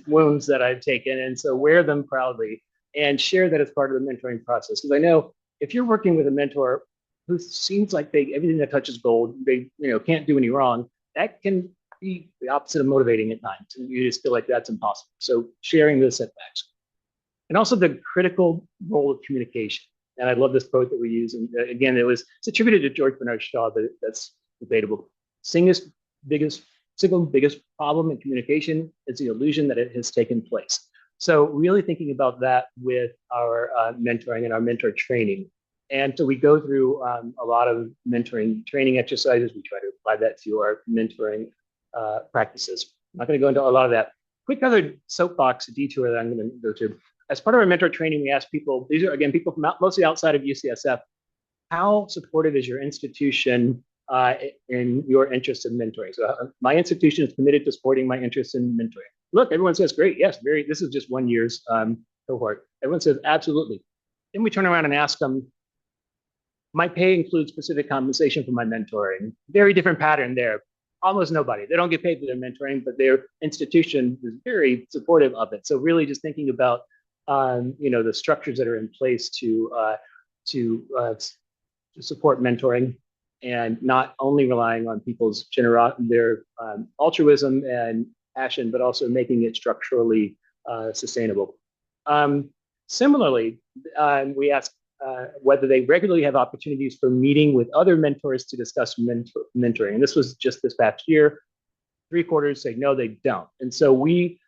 wounds that I've taken, and so wear them proudly and share that as part of the mentoring process. Because I know if you're working with a mentor who seems like everything that touches gold, they can't do any wrong, that can be the opposite of motivating at times. And you just feel like that's impossible. So sharing the setbacks. And also the critical role of communication. And I love this quote that we use. And again, it's attributed to George Bernard Shaw, but that's debatable. Single biggest problem in communication is the illusion that it has taken place. So really thinking about that with our mentoring and our mentor training. And so we go through a lot of mentoring training exercises. We try to apply that to our mentoring practices. I'm not going to go into a lot of that. Quick other soapbox detour that I'm going to go to. As part of our mentor training, we ask people, these are again people from mostly outside of UCSF, how supportive is your institution in your interest in mentoring? So my institution is committed to supporting my interest in mentoring. Look, everyone says, great, yes, very, this is just 1 year's cohort. Everyone says, absolutely. Then we turn around and ask them, my pay includes specific compensation for my mentoring. Very different pattern there. Almost nobody. They don't get paid for their mentoring, but their institution is very supportive of it. So really just thinking about the structures that are in place to support mentoring, and not only relying on people's their altruism and passion, but also making it structurally sustainable. Similarly, we ask whether they regularly have opportunities for meeting with other mentors to discuss mentoring. And this was just this past year. 3/4 say no, they don't. And so we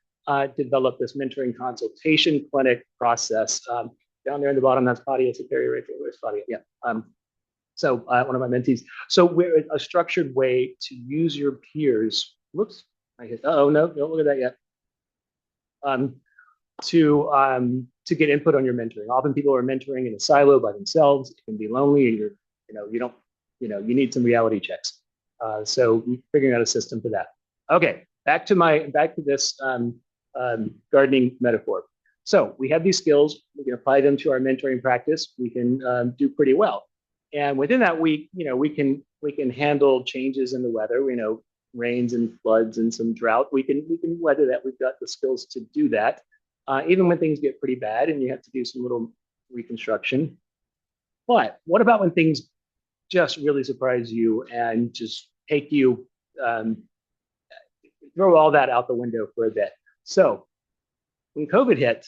developed this mentoring consultation clinic process. Down there in the bottom, that's Fadia Sakari right there. Where's Fadia? Yeah. So one of my mentees. So we're a structured way to use your peers. Whoops. I hit. Oh no, don't look at that yet. To get input on your mentoring. Often people are mentoring in a silo by themselves. It can be lonely, and you need some reality checks. So figuring out a system for that. Okay, back to this gardening metaphor. So we have these skills. We can apply them to our mentoring practice. We can do pretty well. And within that, we can handle changes in the weather. Rains and floods and some drought. We can weather that. We've got the skills to do that. Even when things get pretty bad and you have to do some little reconstruction. But what about when things just really surprise you and just take you, throw all that out the window for a bit? So when COVID hit,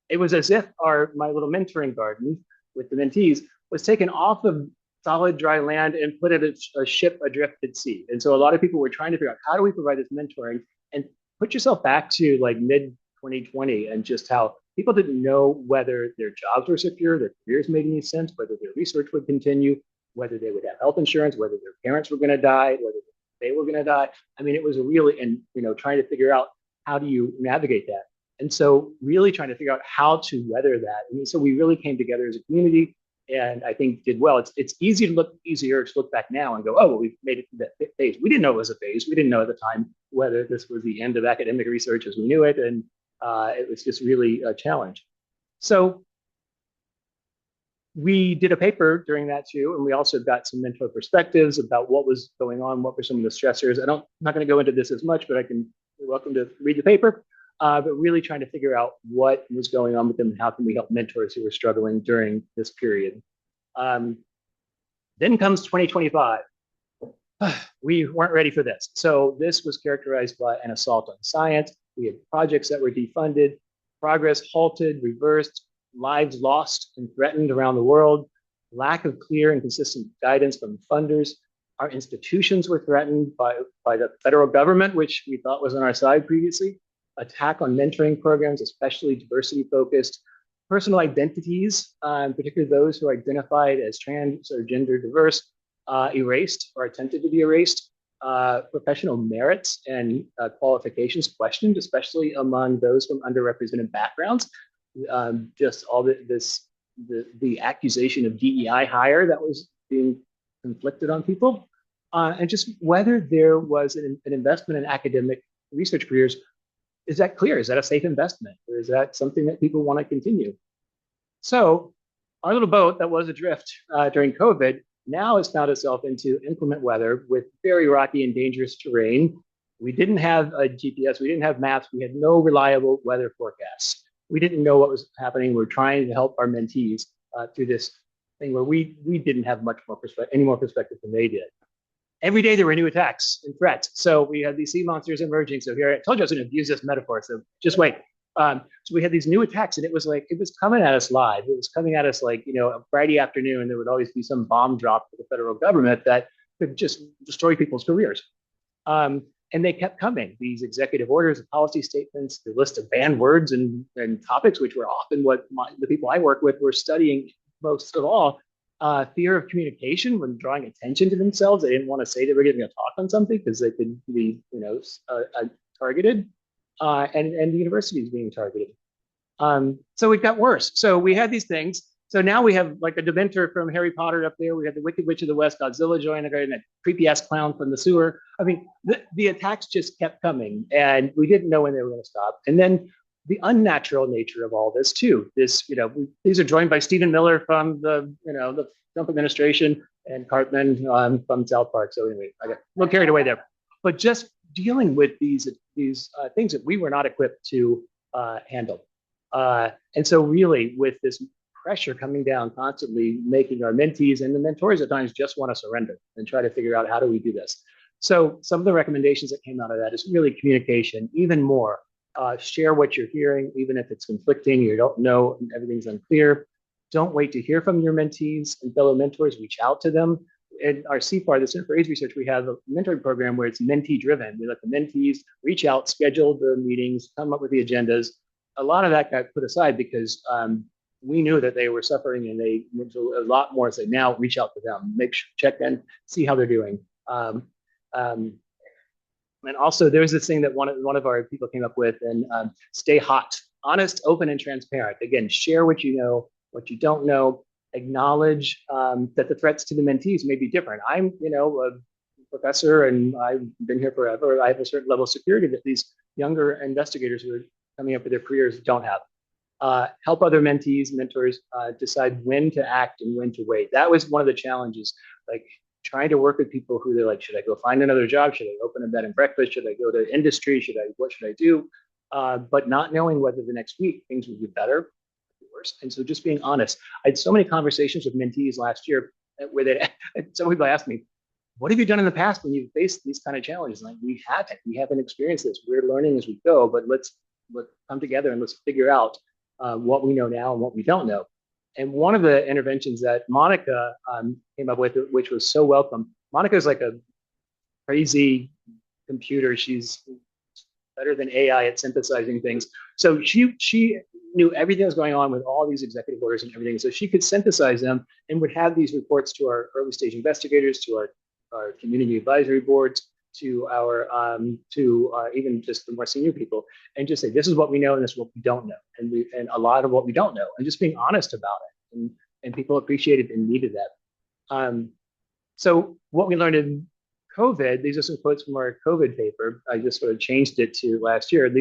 it was as if my little mentoring garden with the mentees was taken off of solid dry land and put at a ship adrift at sea. And so a lot of people were trying to figure out, how do we provide this mentoring? And put yourself back to like mid-2020 and just how people didn't know whether their jobs were secure, their careers made any sense, whether their research would continue, whether they would have health insurance, whether their parents were going to die, whether they were going to die. I mean, it was trying to figure out, how do you navigate that? And so really trying to figure out how to weather that. And so we really came together as a community, and I think did well. It's easier to look back now and go, oh, well, we've made it through that phase. We didn't know it was a phase. We didn't know at the time whether this was the end of academic research as we knew it. And it was just really a challenge. So we did a paper during that too. And we also got some mentor perspectives about what was going on, what were some of the stressors. I'm not going to go into this as much, but you're welcome to read the paper. But really trying to figure out what was going on with them and how can we help mentors who were struggling during this period. Then comes 2025. We weren't ready for this. So this was characterized by an assault on science. We had projects that were defunded, progress halted, reversed, lives lost and threatened around the world, lack of clear and consistent guidance from funders. Our institutions were threatened by the federal government, which we thought was on our side previously. Attack on mentoring programs, especially diversity focused, personal identities, particularly those who are identified as trans or gender diverse, erased or attempted to be erased, professional merits and qualifications questioned, especially among those from underrepresented backgrounds. Just all the accusation of DEI hire that was being inflicted on people, and just whether there was an investment in academic research careers. Is that clear? Is that a safe investment? Or is that something that people want to continue? So our little boat that was adrift during COVID now has found itself into inclement weather with very rocky and dangerous terrain. We didn't have a GPS. We didn't have maps. We had no reliable weather forecasts. We didn't know what was happening. We're trying to help our mentees through this thing where we didn't have any more perspective than they did. Every day there were new attacks and threats. So we had these sea monsters emerging. So here, I told you I was going to use this metaphor, so just wait. So we had these new attacks, and it was coming at us live. It was coming at us like, a Friday afternoon. There would always be some bomb drop for the federal government that could just destroy people's careers. And they kept coming. These executive orders, the policy statements, the list of banned words and topics, which were often what the people I work with were studying most of all. fear of communication when drawing attention to themselves. They didn't want to say they were giving a talk on something because they could be, targeted, and the university is being targeted. So it got worse. So we had these things. So now we have like a Dementor from Harry Potter up there. We had the Wicked Witch of the West, Godzilla joining, and that creepy ass clown from the sewer. I mean, the attacks just kept coming, and we didn't know when they were going to stop. And then the unnatural nature of all this too. These are joined by Stephen Miller from the Trump administration and Cartman from South Park. So anyway, I got a little carried away there. But just dealing with these things that we were not equipped to handle. And so really with this pressure coming down constantly, making our mentees and the mentors at times just want to surrender and try to figure out how do we do this. So some of the recommendations that came out of that is really communication, even more. Share what you're hearing, even if it's conflicting, you don't know, everything's unclear. Don't wait to hear from your mentees and fellow mentors, reach out to them. In our CFAR, the Center for AIDS Research, we have a mentoring program where it's mentee driven. We let the mentees reach out, schedule the meetings, come up with the agendas. A lot of that got put aside because we knew that they were suffering, and they went to a lot more say, now reach out to them, check in, see how they're doing. And also there's this thing that one of our people came up with, and stay hot, honest, open, and transparent. Again, share what you know, what you don't know, acknowledge that the threats to the mentees may be different. I'm, a professor, and I've been here forever. I have a certain level of security that these younger investigators who are coming up with their careers don't have. Help other mentees, mentors decide when to act and when to wait. That was one of the challenges, like trying to work with people who they're like, should I go find another job? Should I open a bed and breakfast? Should I go to industry? What should I do? But not knowing whether the next week things would be better or worse. And so just being honest. I had so many conversations with mentees last year where some people asked me, what have you done in the past when you've faced these kind of challenges? Like, we haven't experienced this. We're learning as we go, but let's come together and let's figure out what we know now and what we don't know. And one of the interventions that Monica came up with, which was so welcome. Monica is like a crazy computer. She's better than AI at synthesizing things. So she knew everything that was going on with all these executive orders and everything. So she could synthesize them and would have these reports to our early stage investigators, to our community advisory boards, to our even just the more senior people, and just say, this is what we know and this is what we don't know, and a lot of what we don't know, and just being honest about it, and people appreciated and needed that. So what we learned in COVID, these are some quotes from our COVID paper. I just sort of changed it to last year.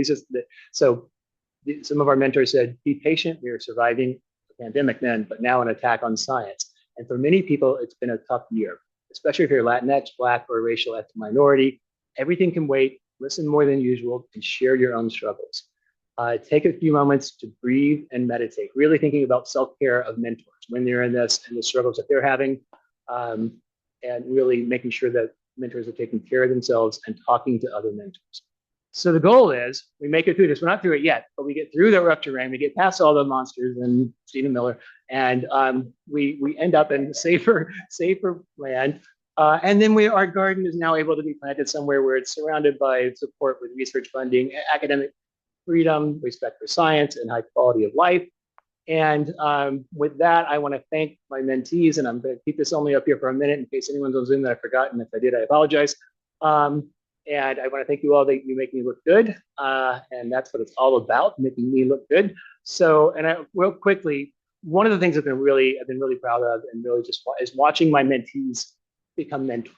Some of our mentors said, be patient, we are surviving the pandemic then, but now an attack on science. And for many people, it's been a tough year, especially if you're Latinx, Black, or racial ethnic minority. Everything can wait, listen more than usual, and share your own struggles. Take a few moments to breathe and meditate, really thinking about self-care of mentors when they're in this and the struggles that they're having, and really making sure that mentors are taking care of themselves and talking to other mentors. So the goal is we make it through this. We're not through it yet, but we get through the rough terrain. We get past all the monsters and Stephen Miller, and we end up in safer land. And then our garden is now able to be planted somewhere where it's surrounded by support with research funding, academic freedom, respect for science, and high quality of life. And with that, I want to thank my mentees, and I'm going to keep this only up here for a minute in case anyone's on Zoom that I've forgotten. If I did, I apologize. And I want to thank you all that you make me look good. And that's what it's all about, making me look good. So, real quickly, one of the things I've been really proud of, and really just is watching my mentees become mentors.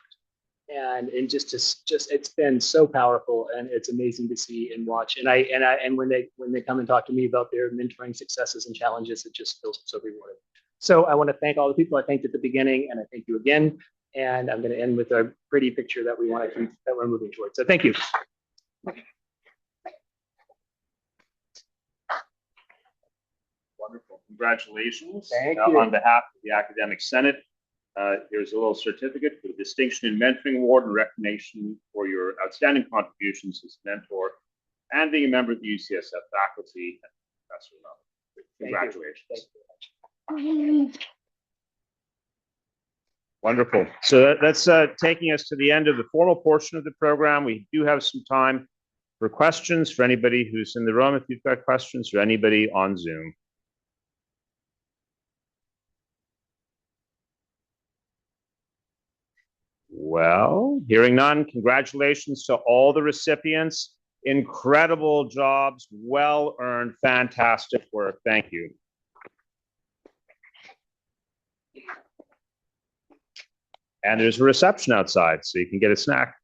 And just it's been so powerful, and it's amazing to see and watch. And when they come and talk to me about their mentoring successes and challenges, it just feels so rewarding. So I want to thank all the people I thanked at the beginning, and I thank you again. And I'm going to end with a pretty picture that we want to keep, that we're moving towards. So thank you.
Wonderful. Congratulations.
Thank you.
On behalf of the Academic Senate, here's a little certificate for the Distinction in Mentoring Award and recognition for your outstanding contributions as mentor and being a member of the UCSF faculty and professor level. Congratulations.
Thank you.
Wonderful. So that's taking us to the end of the formal portion of the program. We do have some time for questions for anybody who's in the room, if you've got questions, or anybody on Zoom. Well, hearing none, congratulations to all the recipients. Incredible jobs, well earned, fantastic work. Thank you. And there's a reception outside, so you can get a snack.